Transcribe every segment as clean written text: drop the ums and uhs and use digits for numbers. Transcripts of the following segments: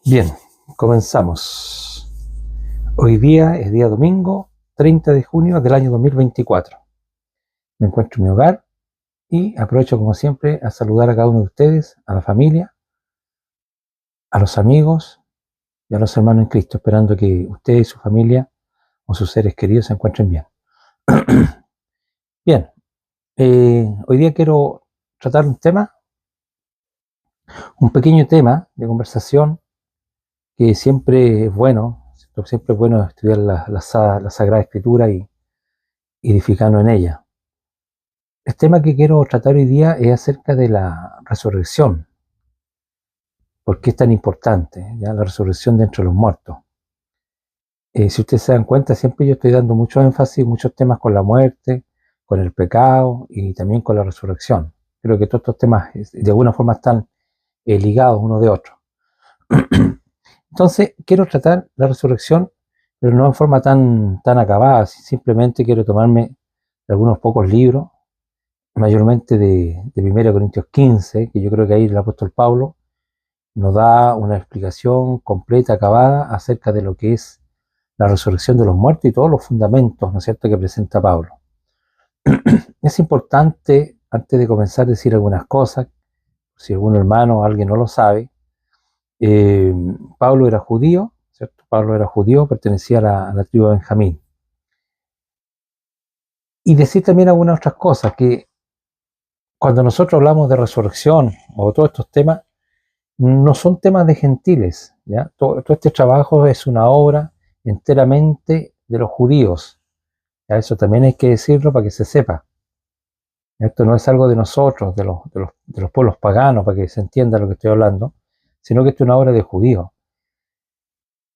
Bien, comenzamos. Hoy día es día domingo, 30 de junio del año 2024. Me encuentro en mi hogar y aprovecho como siempre a saludar a cada uno de ustedes, a la familia, a los amigos y a los hermanos en Cristo, esperando que ustedes y su familia o sus seres queridos se encuentren bien. Bien, hoy día quiero tratar un pequeño tema de conversación que siempre es bueno, siempre es bueno estudiar la Sagrada Escritura y edificarnos en ella. El tema que quiero tratar hoy día es acerca de la resurrección. ¿Por qué es tan importante? ¿Ya? La resurrección de entre los muertos. Si ustedes se dan cuenta, siempre yo estoy dando mucho énfasis, muchos temas con la muerte, con el pecado y también con la resurrección. Creo que todos estos temas de alguna forma están ligados uno de otro. Entonces, quiero tratar la resurrección, pero no en forma tan acabada. Simplemente quiero tomarme algunos pocos libros, mayormente de 1 Corintios 15, que yo creo que ahí el apóstol Pablo nos da una explicación completa, acabada, acerca de lo que es la resurrección de los muertos y todos los fundamentos, ¿no es cierto?, que presenta Pablo. Es importante, antes de comenzar, decir algunas cosas, si algún hermano o alguien no lo sabe. Pablo era judío, ¿cierto? Pablo era judío, pertenecía a la tribu de Benjamín. Y decir también algunas otras cosas, que cuando nosotros hablamos de resurrección o todos estos temas, no son temas de gentiles, ¿ya? Todo este trabajo es una obra enteramente de los judíos, ¿ya? Eso también hay que decirlo para que se sepa. Esto no es algo de nosotros, de los pueblos paganos, para que se entienda lo que estoy hablando, sino que esto es una obra de judíos.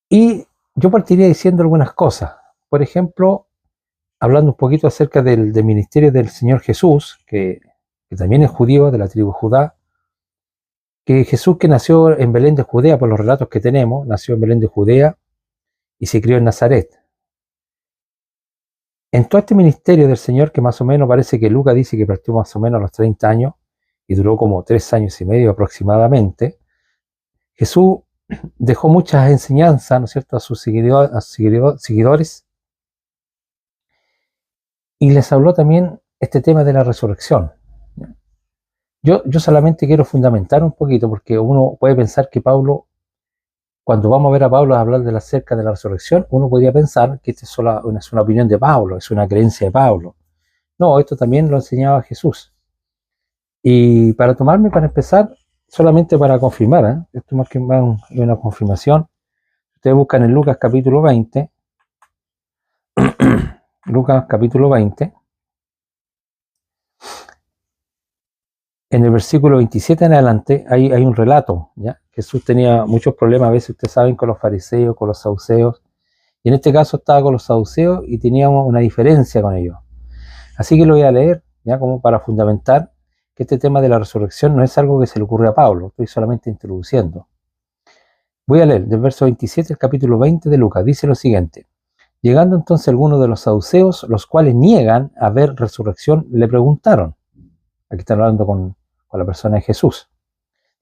Y yo partiría diciendo algunas cosas. Por ejemplo, hablando un poquito acerca del ministerio del Señor Jesús, que también es judío, de la tribu Judá, que Jesús, que nació en Belén de Judea, por los relatos que tenemos, nació en Belén de Judea y se crió en Nazaret. En todo este ministerio del Señor, que más o menos parece que Lucas dice que partió más o menos a los 30 años y duró como 3 años y medio aproximadamente, Jesús dejó muchas enseñanzas, ¿no es cierto?, a sus seguidores, y les habló también este tema de la resurrección. Yo solamente quiero fundamentar un poquito, porque uno puede pensar que Pablo, cuando vamos a ver a Pablo hablar acerca de la resurrección, uno podría pensar que esta es una opinión de Pablo, es una creencia de Pablo. No, esto también lo enseñaba Jesús. Y para empezar, solamente para confirmar, esto más que más es una confirmación. Ustedes buscan en Lucas capítulo 20, Lucas capítulo 20, en el versículo 27 en adelante hay un relato, ¿ya? Jesús tenía muchos problemas, a veces ustedes saben, con los fariseos, con los saduceos, y en este caso estaba con los saduceos y tenía una diferencia con ellos. Así que lo voy a leer, ya, como para fundamentar que este tema de la resurrección no es algo que se le ocurre a Pablo, estoy solamente introduciendo. Voy a leer del verso 27 al capítulo 20 de Lucas. Dice lo siguiente: llegando entonces algunos de los saduceos, los cuales niegan haber resurrección, le preguntaron, aquí están hablando con la persona de Jesús,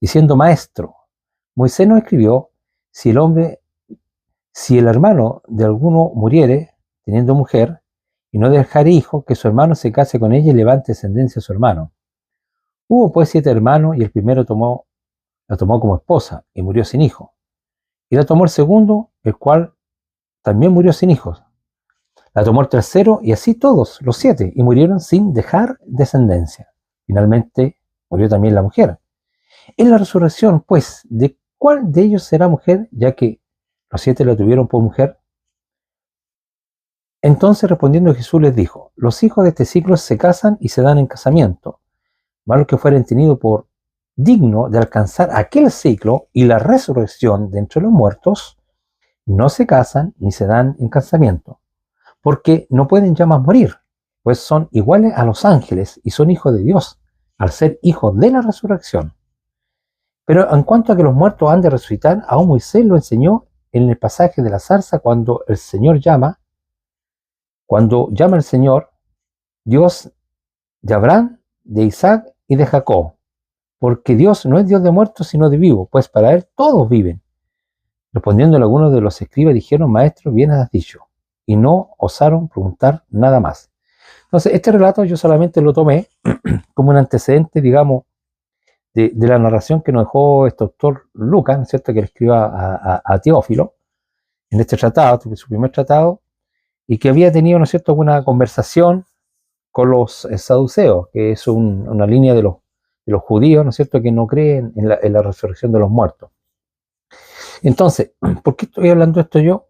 diciendo: Maestro, Moisés nos escribió, si el hermano de alguno muriere, teniendo mujer, y no dejare hijo, que su hermano se case con ella y levante descendencia a su hermano. Hubo pues 7 hermanos, y el primero la tomó como esposa, y murió sin hijo. Y la tomó el segundo, el cual también murió sin hijos. La tomó el tercero, y así todos, los 7, y murieron sin dejar descendencia. Finalmente murió también la mujer. En la resurrección, pues, ¿de cuál de ellos será mujer, ya que los 7 la tuvieron por mujer? Entonces respondiendo Jesús les dijo: los hijos de este siglo se casan y se dan en casamiento, mas los que fueren tenidos por digno de alcanzar aquel siglo y la resurrección de entre los muertos, no se casan ni se dan en casamiento, porque no pueden ya más morir, pues son iguales a los ángeles y son hijos de Dios, al ser hijos de la resurrección. Pero en cuanto a que los muertos han de resucitar, aún Moisés lo enseñó en el pasaje de la zarza, cuando llama el Señor, Dios de Abraham, de Isaac y de Jacob, porque Dios no es Dios de muertos, sino de vivos, pues para él todos viven. Respondiendo algunos de los escribas dijeron: Maestro, bien has dicho, y no osaron preguntar nada más. Entonces, este relato yo solamente lo tomé como un antecedente, digamos, de la narración que nos dejó este autor Lucas, ¿no es cierto?, que le escribió a Teófilo en este tratado, su primer tratado, y que había tenido, ¿no es cierto?, una conversación con los saduceos, que es una línea de los judíos, ¿no es cierto?, que no creen en la resurrección de los muertos. Entonces, ¿por qué estoy hablando esto yo?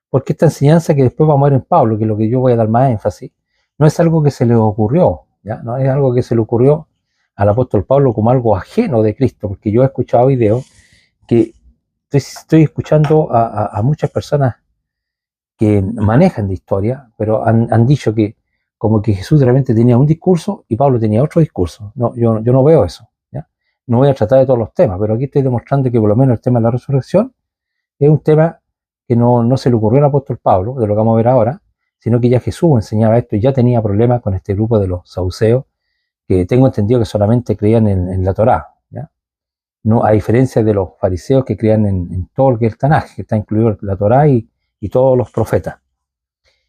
Porque esta enseñanza que después vamos a ver en Pablo, que es lo que yo voy a dar más énfasis, no es algo que se le ocurrió, ¿ya? No es algo que se le ocurrió al apóstol Pablo como algo ajeno de Cristo, porque yo he escuchado videos que estoy escuchando a muchas personas que manejan de historia, pero han dicho que como que Jesús realmente tenía un discurso y Pablo tenía otro discurso. No, yo no veo eso, ¿ya? No voy a tratar de todos los temas, pero aquí estoy demostrando que por lo menos el tema de la resurrección es un tema que no se le ocurrió al apóstol Pablo, de lo que vamos a ver ahora, sino que ya Jesús enseñaba esto y ya tenía problemas con este grupo de los saduceos, que tengo entendido que solamente creían en la Torá, ¿ya? No, a diferencia de los fariseos que creían en todo lo que es el Tanaj, que está incluido la Torá y todos los profetas.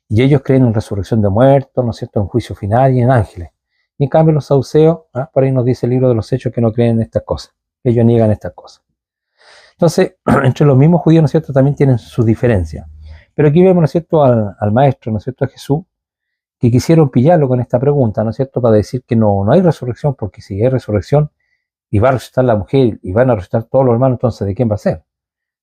Y ellos creen en resurrección de muertos, ¿no es cierto?, en juicio final y en ángeles. Y en cambio los saduceos, por ahí nos dice el libro de los Hechos que no creen en estas cosas, ellos niegan estas cosas. Entonces, entre los mismos judíos, ¿no es cierto?, también tienen sus diferencias. Pero aquí vemos, ¿no es cierto?, al maestro, ¿no es cierto?, a Jesús, que quisieron pillarlo con esta pregunta, ¿no es cierto?, para decir que no hay resurrección, porque si hay resurrección y va a resucitar la mujer y van a resucitar todos los hermanos, entonces ¿de quién va a ser?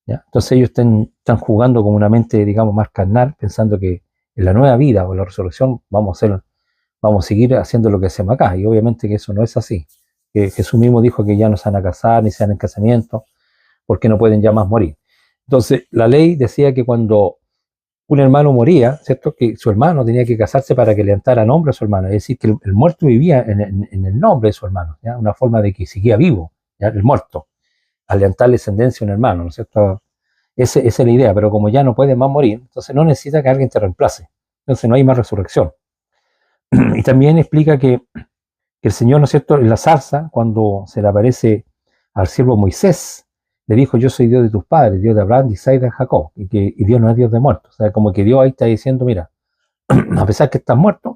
¿Ya? Entonces ellos están jugando con una mente, digamos, más carnal, pensando que en la nueva vida o la resurrección vamos a seguir haciendo lo que hacemos acá, y obviamente que eso no es así. Que Jesús mismo dijo que ya no se van a casar ni se van en casamiento, porque no pueden ya más morir. Entonces, la ley decía que cuando un hermano moría, ¿cierto?, que su hermano tenía que casarse para que levantara nombre a su hermano, es decir, que el muerto vivía en el nombre de su hermano, ¿ya? Una forma de que seguía vivo, ¿ya?, el muerto, al levantar descendencia a un hermano, ¿no es cierto? Esa es la idea, pero como ya no puede más morir, entonces no necesita que alguien te reemplace, entonces no hay más resurrección. Y también explica que el Señor, ¿no es cierto?, en la zarza, cuando se le aparece al siervo Moisés, le dijo: yo soy Dios de tus padres, Dios de Abraham, de Isaac y de Jacob, y Dios no es Dios de muertos. O sea, como que Dios ahí está diciendo: mira, a pesar que están muertos,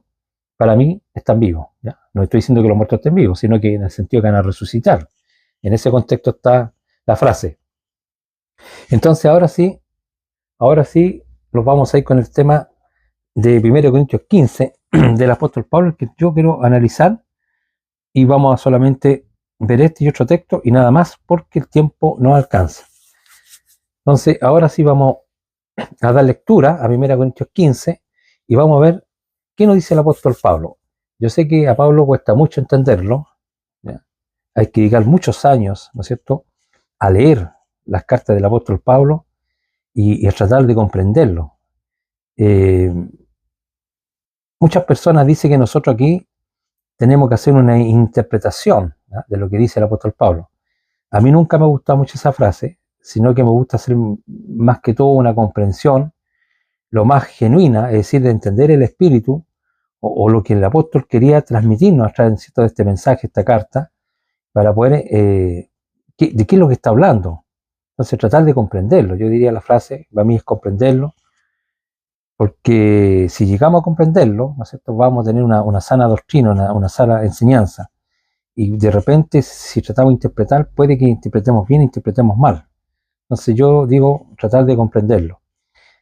para mí están vivos, ¿ya? No estoy diciendo que los muertos estén vivos, sino que en el sentido que van a resucitar. En ese contexto está la frase. Entonces ahora sí, nos vamos a ir con el tema de 1 Corintios 15 del apóstol Pablo, que yo quiero analizar, y vamos a solamente ver este y otro texto y nada más, porque el tiempo no alcanza. Entonces, ahora sí vamos a dar lectura a 1 Corintios 15 y vamos a ver qué nos dice el apóstol Pablo. Yo sé que a Pablo cuesta mucho entenderlo, ¿ya? Hay que dedicar muchos años, ¿no es cierto?, a leer las cartas del apóstol Pablo y a tratar de comprenderlo. Muchas personas dicen que nosotros aquí tenemos que hacer una interpretación, ¿no?, de lo que dice el apóstol Pablo. A mí nunca me ha gustado mucho esa frase, sino que me gusta hacer más que todo una comprensión lo más genuina, es decir, de entender el espíritu o lo que el apóstol quería transmitirnos a través de este mensaje, esta carta, para poder, de qué es lo que está hablando. Entonces, tratar de comprenderlo. Yo diría la frase, para mí es comprenderlo, porque si llegamos a comprenderlo, ¿no es cierto?, vamos a tener una sana doctrina, una sana enseñanza. Y de repente, si tratamos de interpretar, puede que interpretemos bien, interpretemos mal. Entonces yo digo, tratar de comprenderlo.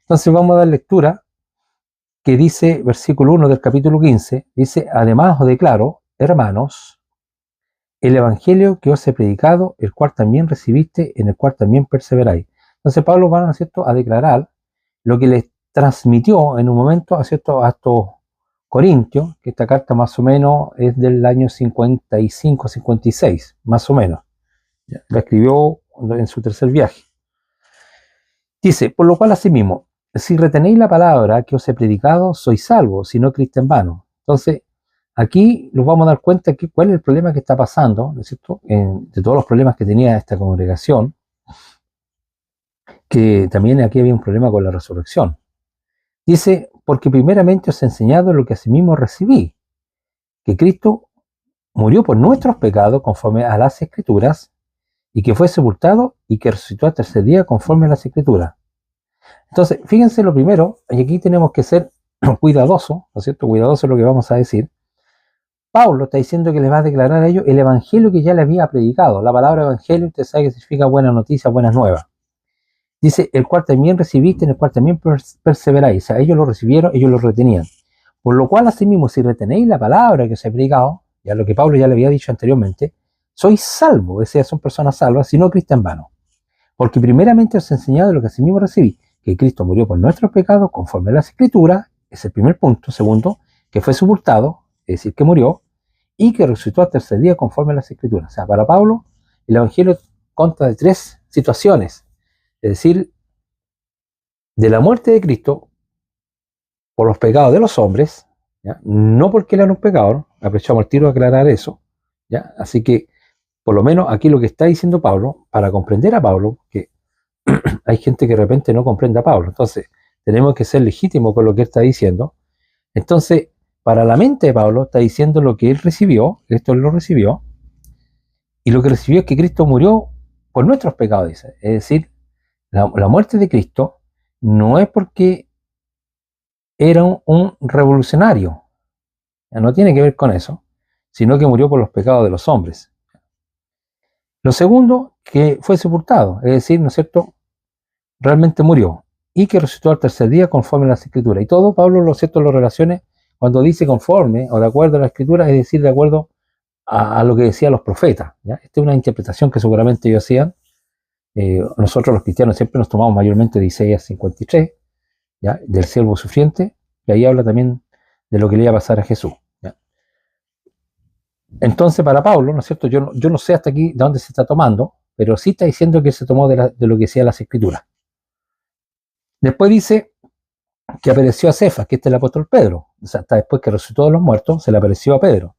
Entonces vamos a dar lectura, que dice, versículo 1 del capítulo 15, dice: además os declaro, hermanos, el evangelio que os he predicado, el cual también recibiste, en el cual también perseveráis. Entonces Pablo va, ¿no es cierto?, a declarar lo que les transmitió en un momento, ¿no es cierto?, a estos corintios, que esta carta más o menos es del año 55, 56, más o menos. La escribió en su tercer viaje. Dice: por lo cual asimismo, si retenéis la palabra que os he predicado, sois salvos, si no creíste en vano. Entonces, aquí nos vamos a dar cuenta que cuál es el problema que está pasando, ¿no es cierto?, de todos los problemas que tenía esta congregación, que también aquí había un problema con la resurrección. Dice: porque primeramente os he enseñado lo que asimismo recibí, que Cristo murió por nuestros pecados conforme a las Escrituras, y que fue sepultado y que resucitó al tercer día conforme a las Escrituras. Entonces, fíjense lo primero, y aquí tenemos que ser cuidadosos, ¿no es cierto? Cuidadoso es lo que vamos a decir. Pablo está diciendo que les va a declarar a ellos el evangelio que ya le había predicado. La palabra evangelio, usted sabe que significa buena noticia, buenas nuevas. Dice, el cual también recibiste, en el cual también perseveráis. O sea, ellos lo recibieron, ellos lo retenían. Por lo cual, asimismo, si retenéis la palabra que os he predicado, ya lo que Pablo ya le había dicho anteriormente, sois salvos, es decir, son personas salvas, si no Cristo en vano. Porque primeramente os he enseñado lo que asimismo recibí, que Cristo murió por nuestros pecados conforme a las Escrituras, es el primer punto. Segundo, que fue sepultado, es decir, que murió, y que resucitó al tercer día conforme a las Escrituras. O sea, para Pablo, el Evangelio consta de tres situaciones. Es decir, de la muerte de Cristo por los pecados de los hombres, ¿ya? No porque él era un pecador, aprovechamos el tiro a aclarar eso, ¿ya? Así que, por lo menos aquí lo que está diciendo Pablo, para comprender a Pablo, que hay gente que de repente no comprende a Pablo, entonces tenemos que ser legítimos con lo que él está diciendo. Entonces, para la mente de Pablo está diciendo lo que él recibió, esto él lo recibió, y lo que recibió es que Cristo murió por nuestros pecados, dice. Es decir, la muerte de Cristo no es porque era un revolucionario, no tiene que ver con eso, sino que murió por los pecados de los hombres. Lo segundo, que fue sepultado, es decir, ¿no es cierto?, realmente murió, y que resucitó al tercer día conforme a las Escrituras. Y todo Pablo, lo cierto, lo relaciona cuando dice conforme o de acuerdo a la Escritura, es decir, de acuerdo a lo que decían los profetas, ¿ya? Esta es una interpretación que seguramente ellos hacían. Nosotros los cristianos siempre nos tomamos mayormente de Isaías 53, ¿ya?, del siervo sufriente, y ahí habla también de lo que le iba a pasar a Jesús, ¿ya? Entonces, para Pablo, ¿no es cierto?, yo no sé hasta aquí de dónde se está tomando, pero sí está diciendo que se tomó de lo que decían las Escrituras. Después dice que apareció a Cefas, que este es el apóstol Pedro. O sea, hasta después que resucitó de los muertos, se le apareció a Pedro.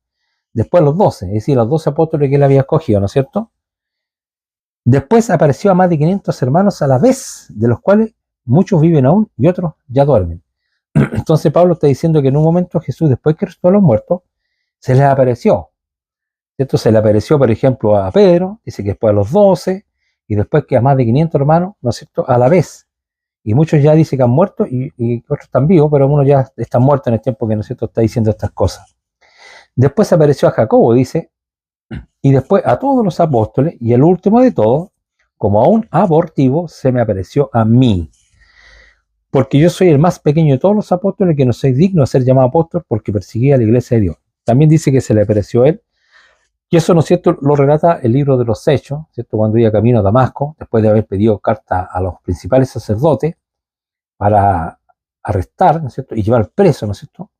Después a los 12, es decir, los 12 apóstoles que él había escogido, ¿no es cierto? Después apareció a más de 500 hermanos a la vez, de los cuales muchos viven aún y otros ya duermen. Entonces Pablo está diciendo que en un momento Jesús, después que resucitó de los muertos, se les apareció. ¿Cierto? Se le apareció, por ejemplo, a Pedro, dice que después a los 12, y después que a más de 500 hermanos, ¿no es cierto?, a la vez. Y muchos ya dicen que han muerto y otros están vivos, pero algunos ya están muertos en el tiempo que, ¿no es cierto?, está diciendo estas cosas. Después apareció a Jacobo, dice, y después a todos los apóstoles, y el último de todos, como a un abortivo, se me apareció a mí. Porque yo soy el más pequeño de todos los apóstoles, que no soy digno de ser llamado apóstol porque perseguía a la iglesia de Dios. También dice que se le apareció a él, y eso, ¿no es cierto?, lo relata el libro de los Hechos, ¿cierto?, cuando iba camino a Damasco, después de haber pedido carta a los principales sacerdotes para arrestar, ¿no es cierto?, y llevar preso, ¿no es cierto?,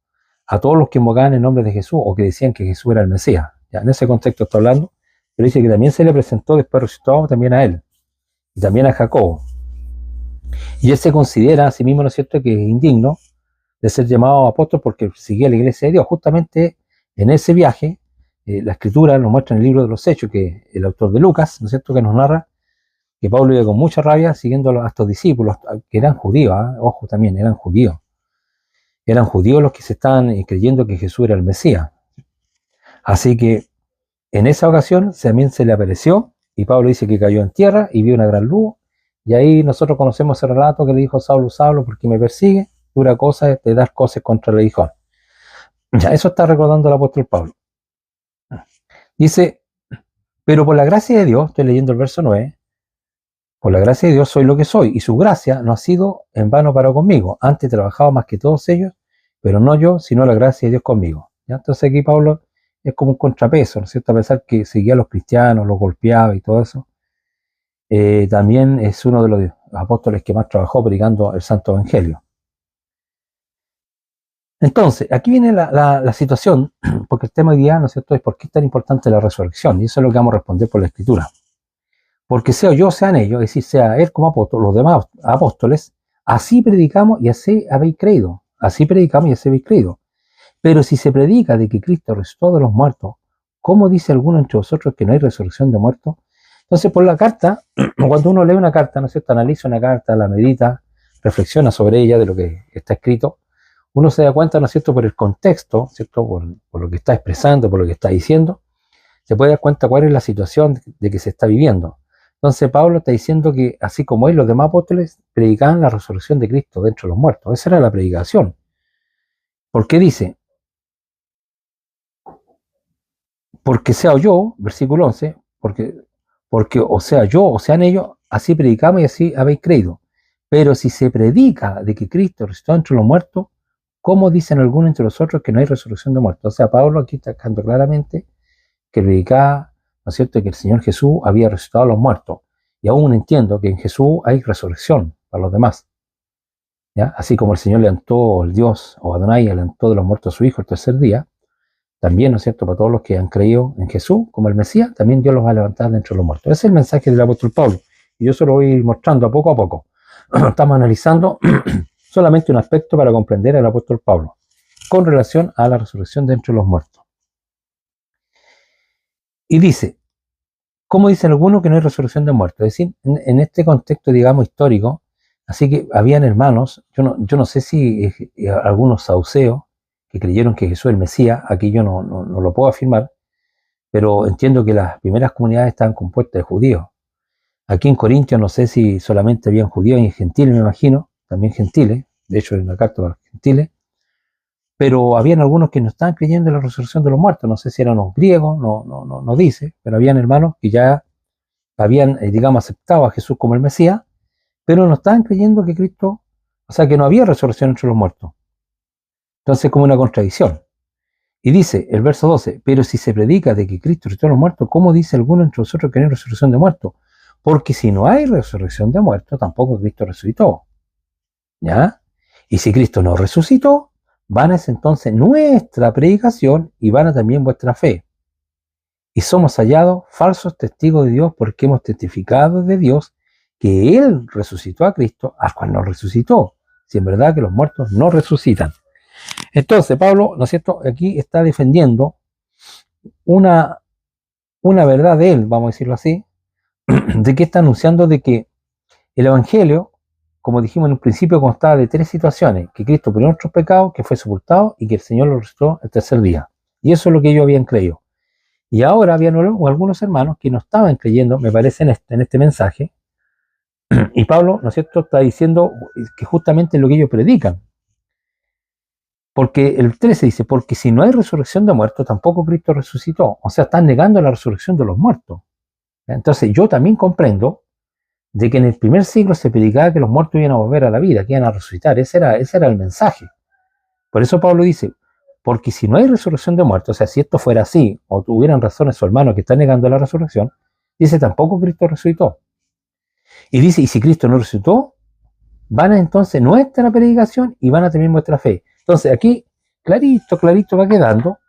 a todos los que invocaban el nombre de Jesús o que decían que Jesús era el Mesías. Ya, en ese contexto está hablando, pero dice que también se le presentó después resucitado también a él, y también a Jacobo. Y él se considera a sí mismo, ¿no es cierto?, que es indigno de ser llamado apóstol porque seguía la iglesia de Dios. Justamente en ese viaje, la Escritura nos muestra en el libro de los Hechos, que el autor de Lucas, ¿no es cierto?, que nos narra que Pablo iba con mucha rabia siguiendo a estos discípulos, que eran judíos, ojo también, eran judíos. Eran judíos los que se estaban creyendo que Jesús era el Mesías. Así que en esa ocasión también se le apareció, y Pablo dice que cayó en tierra y vio una gran luz, y ahí nosotros conocemos ese relato que le dijo Saulo, Saulo, ¿por qué me persigue? Dura cosa es de dar cosas contra el aguijón. Ya, eso está recordando el apóstol Pablo. Dice, pero por la gracia de Dios, estoy leyendo el verso 9, por la gracia de Dios soy lo que soy, y su gracia no ha sido en vano para conmigo. Antes he trabajado más que todos ellos, pero no yo, sino la gracia de Dios conmigo. ¿Ya? Entonces aquí Pablo es como un contrapeso, ¿no es cierto? A pesar que seguía a los cristianos, los golpeaba y todo eso, también es uno de los apóstoles que más trabajó predicando el Santo Evangelio. Entonces, aquí viene la situación, porque el tema hoy día, ¿no es cierto?, es por qué es tan importante la resurrección, y eso es lo que vamos a responder por la Escritura. Porque sea yo, sean ellos, es decir, sea él como apóstol, los demás apóstoles, así predicamos y así habéis creído. Así predicamos y así habéis creído. Pero si se predica de que Cristo resucitó de los muertos, ¿cómo dice alguno entre vosotros que no hay resurrección de muertos? Entonces, por la carta, cuando uno lee una carta, ¿no es cierto?, analiza una carta, la medita, reflexiona sobre ella, de lo que está escrito, uno se da cuenta, ¿no es cierto?, por el contexto, ¿cierto?, por lo que está expresando, por lo que está diciendo, se puede dar cuenta cuál es la situación de que se está viviendo. Entonces Pablo está diciendo que así como él, los demás apóstoles predicaban la resurrección de Cristo de entre los muertos. Esa era la predicación. ¿Por qué dice? Porque sea yo, versículo 11, porque o sea yo o sean ellos, así predicamos y así habéis creído. Pero si se predica de que Cristo resucitó entre los muertos, ¿cómo dicen algunos entre nosotros que no hay resurrección de muertos? O sea, Pablo aquí está dejando claramente que predicaba, ¿no es cierto?, que el Señor Jesús había resucitado a los muertos. Y aún entiendo que en Jesús hay resurrección para los demás. ¿Ya? Así como el Señor levantó, el Dios, o Adonai, levantó de los muertos a su Hijo el tercer día, también, ¿no es cierto?, para todos los que han creído en Jesús como el Mesías, también Dios los va a levantar de entre los muertos. Ese es el mensaje del apóstol Pablo. Y yo se lo voy mostrando poco a poco. Estamos analizando solamente un aspecto para comprender al apóstol Pablo con relación a la resurrección de entre los muertos. Y dice, ¿cómo dicen algunos que no hay resurrección de muertos? Es decir, en este contexto, digamos, histórico, así que habían hermanos, yo no sé si algunos saduceos que creyeron que Jesús es el Mesías, aquí yo no lo puedo afirmar, pero entiendo que las primeras comunidades estaban compuestas de judíos. Aquí en Corintios no sé si solamente habían judíos y gentiles, me imagino, también gentiles, de hecho en una carta para los gentiles, pero habían algunos que no estaban creyendo en la resurrección de los muertos, no sé si eran los griegos, no dice, pero habían hermanos que ya habían, digamos, aceptado a Jesús como el Mesías, pero no estaban creyendo que Cristo, o sea, que no había resurrección entre los muertos. Entonces, como una contradicción. Y dice el verso 12, pero si se predica de que Cristo resucitó a los muertos, ¿cómo dice alguno entre nosotros que no hay resurrección de muertos? Porque si no hay resurrección de muertos, tampoco Cristo resucitó. ¿Ya? Y si Cristo no resucitó, vana es entonces nuestra predicación y vana también vuestra fe. Y somos hallados falsos testigos de Dios porque hemos testificado de Dios que Él resucitó a Cristo, al cual no resucitó. Si en verdad que los muertos no resucitan. Entonces, Pablo, ¿no es cierto?, aquí está defendiendo una verdad de él, vamos a decirlo así, de que está anunciando de que el Evangelio, como dijimos en un principio, constaba de tres situaciones: que Cristo purió nuestros pecados, que fue sepultado y que el Señor lo resucitó el tercer día. Y eso es lo que ellos habían creído. Y ahora habían algunos hermanos que no estaban creyendo, me parece, en este mensaje, y Pablo, ¿no es cierto?, está diciendo que justamente es lo que ellos predican. Porque el 13 dice, porque si no hay resurrección de muertos, tampoco Cristo resucitó. O sea, están negando la resurrección de los muertos. Entonces yo también comprendo de que en el primer siglo se predicaba que los muertos iban a volver a la vida, que iban a resucitar. Ese era el mensaje. Por eso Pablo dice, porque si no hay resurrección de muertos, o sea, si esto fuera así, o tuvieran razones su hermano que está negando la resurrección, dice, tampoco Cristo resucitó. Y dice, y si Cristo no resucitó, van a entonces nuestra predicación y van a también vuestra fe. Entonces aquí, clarito va quedando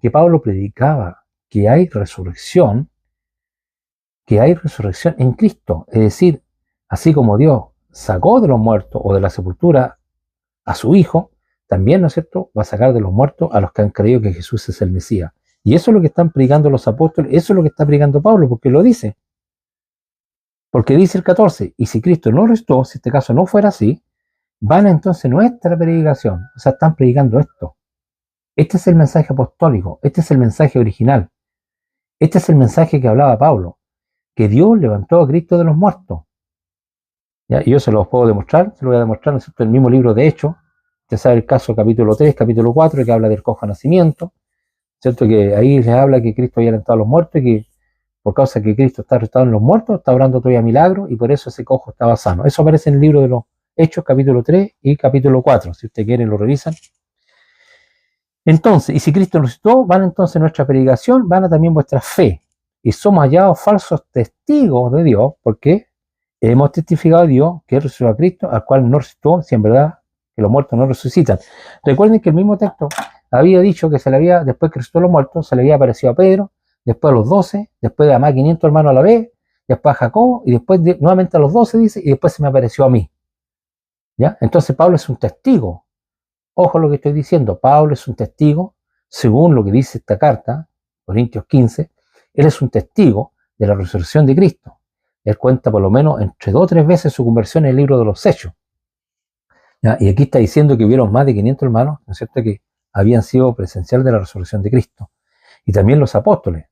que Pablo predicaba que hay resurrección en Cristo. Es decir, así como Dios sacó de los muertos o de la sepultura a su Hijo, también, ¿no es cierto?, va a sacar de los muertos a los que han creído que Jesús es el Mesías. Y eso es lo que están predicando los apóstoles, eso es lo que está predicando Pablo, porque lo dice. Porque dice el 14, y si Cristo no resucitó, si este caso no fuera así, van entonces nuestra predicación. O sea, están predicando esto. Este es el mensaje apostólico, este es el mensaje original. Este es el mensaje que hablaba Pablo, que Dios levantó a Cristo de los muertos. ¿Ya? Y yo se los puedo demostrar, se lo voy a demostrar, ¿no es cierto?, en el mismo libro de Hechos. Usted sabe el caso capítulo 3, capítulo 4, que habla del cojo nacimiento, ¿cierto?, que ahí les habla que Cristo había levantado a los muertos y que por causa que Cristo está resucitado en los muertos, está obrando todavía milagros y por eso ese cojo estaba sano. Eso aparece en el libro de los Hechos, capítulo 3 y capítulo 4. Si usted quiere, lo revisan. Entonces, y si Cristo resucitó, van entonces nuestra predicación, van a también vuestra fe. Y somos hallados falsos testigos de Dios, porque hemos testificado a Dios que resucitó a Cristo, al cual no resucitó, si en verdad que los muertos no resucitan. Recuerden que el mismo texto había dicho que después que resucitó a los muertos, se le había aparecido a Pedro, después a los 12, después a más 500 hermanos a la vez, después a Jacob, y después nuevamente a los 12, dice, y después se me apareció a mí. ¿Ya? Entonces Pablo es un testigo. Ojo lo que estoy diciendo, Pablo es un testigo, según lo que dice esta carta, Corintios 15, él es un testigo de la resurrección de Cristo. Él cuenta por lo menos entre 2 o 3 veces su conversión en el libro de los Hechos. ¿Ya? Y aquí está diciendo que hubieron más de 500 hermanos, ¿no es cierto?, que habían sido presencial de la resurrección de Cristo. Y también los apóstoles.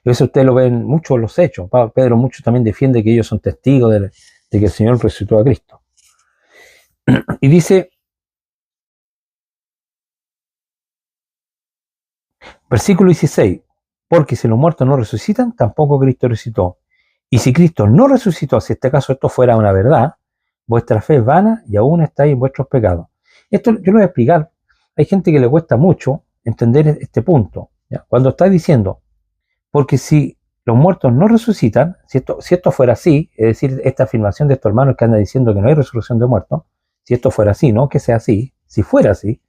Eso ustedes lo ven mucho en los hechos. Pedro mucho también defiende que ellos son testigos de que el Señor resucitó a Cristo. Y dice, versículo 16, porque si los muertos no resucitan, tampoco Cristo resucitó. Y si Cristo no resucitó, si en este caso esto fuera una verdad, vuestra fe es vana y aún estáis en vuestros pecados. Esto yo lo voy a explicar. Hay gente que le cuesta mucho entender este punto, ¿ya? Cuando está diciendo, porque si los muertos no resucitan, si esto fuera así, es decir, esta afirmación de estos hermanos que anda diciendo que no hay resurrección de muertos, si esto fuera así, no que sea así, si fuera así,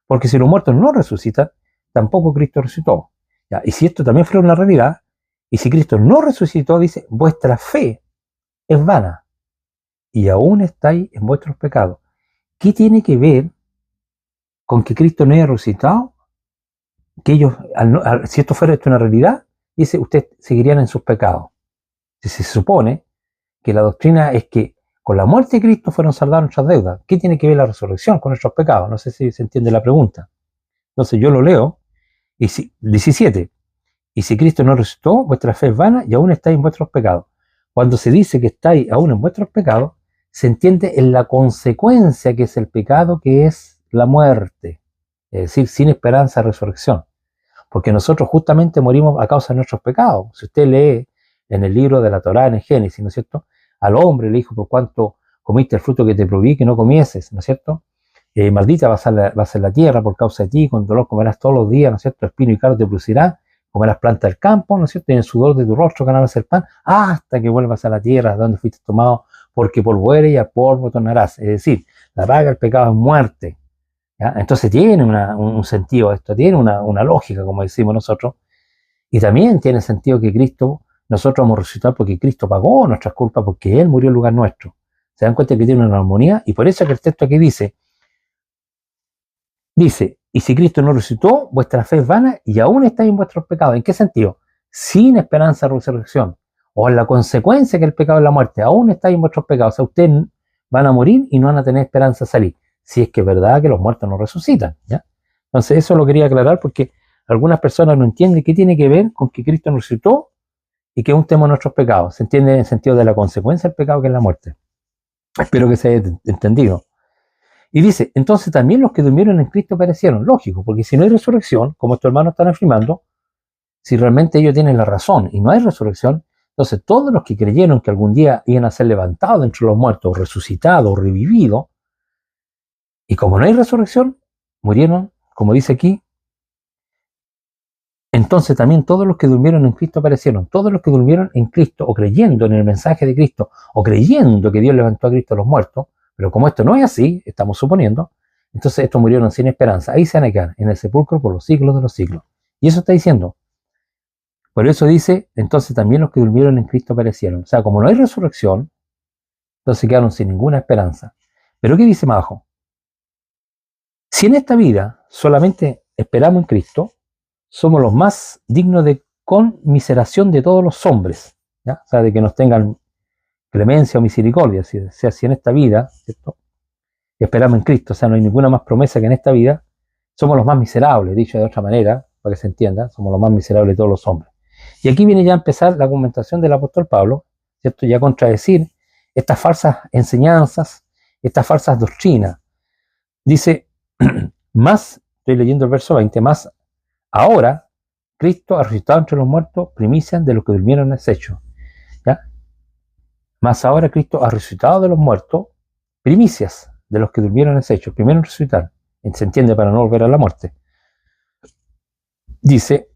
porque si los muertos no resucitan, tampoco Cristo resucitó. ¿Ya? Y si esto también fuera una realidad, y si Cristo no resucitó, dice, vuestra fe es vana y aún estáis en vuestros pecados. ¿Qué tiene que ver con que Cristo no haya resucitado? Que ellos, si esto fuera una realidad, dice, ustedes seguirían en sus pecados. Si se supone que la doctrina es que con la muerte de Cristo fueron saldadas nuestras deudas. ¿Qué tiene que ver la resurrección con nuestros pecados? No sé si se entiende la pregunta. Entonces yo lo leo, y 17, y si Cristo no resucitó, vuestra fe es vana y aún estáis en vuestros pecados. Cuando se dice que estáis aún en vuestros pecados, se entiende en la consecuencia que es el pecado, que es la muerte. Es decir, sin esperanza de resurrección. Porque nosotros justamente morimos a causa de nuestros pecados. Si usted lee en el libro de la Torá, en el Génesis, ¿no es cierto? Al hombre le dijo, por cuanto comiste el fruto que te prohibí que no comieses, ¿no es cierto? Maldita va a ser la tierra por causa de ti, con dolor comerás todos los días, ¿no es cierto? Espino y cardo te producirá, comerás planta del campo, ¿no es cierto? Y en el sudor de tu rostro ganarás el pan, hasta que vuelvas a la tierra donde fuiste tomado, porque polvo eres y al polvo tornarás. Es decir, la paga del pecado es muerte. ¿Ya? Entonces tiene un sentido esto, tiene una lógica, como decimos nosotros, y también tiene sentido que Cristo, nosotros hemos resucitado porque Cristo pagó nuestras culpas, porque Él murió en lugar nuestro. Se dan cuenta que tiene una armonía, y por eso que el texto aquí dice, y si Cristo no resucitó, vuestra fe es vana y aún estáis en vuestros pecados. ¿En qué sentido? Sin esperanza de resurrección, o en la consecuencia que el pecado es la muerte, aún estáis en vuestros pecados. O sea, ustedes van a morir y no van a tener esperanza de salir, si es que es verdad que los muertos no resucitan, ¿ya? Entonces eso lo quería aclarar porque algunas personas no entienden qué tiene que ver con que Cristo no resucitó y que aún tenemos nuestros pecados. Se entiende en el sentido de la consecuencia del pecado, que es la muerte. Espero que se haya entendido. Y dice, entonces también los que durmieron en Cristo perecieron. Lógico, porque si no hay resurrección, como estos hermanos están afirmando, si realmente ellos tienen la razón y no hay resurrección, entonces todos los que creyeron que algún día iban a ser levantados de entre los muertos, resucitados, revividos, y como no hay resurrección, murieron, como dice aquí, entonces también todos los que durmieron en Cristo perecieron. Todos los que durmieron en Cristo, o creyendo en el mensaje de Cristo, o creyendo que Dios levantó a Cristo a los muertos, pero como esto no es así, estamos suponiendo, entonces estos murieron sin esperanza. Ahí se van a quedar, en el sepulcro por los siglos de los siglos. Y eso está diciendo. Por eso dice, entonces también los que durmieron en Cristo perecieron. O sea, como no hay resurrección, entonces quedaron sin ninguna esperanza. Pero ¿qué dice más abajo? Si en esta vida solamente esperamos en Cristo, somos los más dignos de conmiseración de todos los hombres, ¿ya? O sea, de que nos tengan clemencia o misericordia, si en esta vida, ¿cierto? Esperamos en Cristo, o sea, no hay ninguna más promesa que en esta vida, somos los más miserables, dicho de otra manera, para que se entienda, somos los más miserables de todos los hombres. Y aquí viene ya a empezar la argumentación del apóstol Pablo, ¿cierto? Ya contradecir estas falsas enseñanzas, estas falsas doctrinas. Dice, más, estoy leyendo el verso 20, más ahora Cristo ha resucitado entre los muertos, primicias de los que durmieron en el hecho. ¿Ya? Más ahora Cristo ha resucitado de los muertos, primicias de los que durmieron en el hecho. Primero en resucitar, se entiende, para no volver a la muerte. Dice,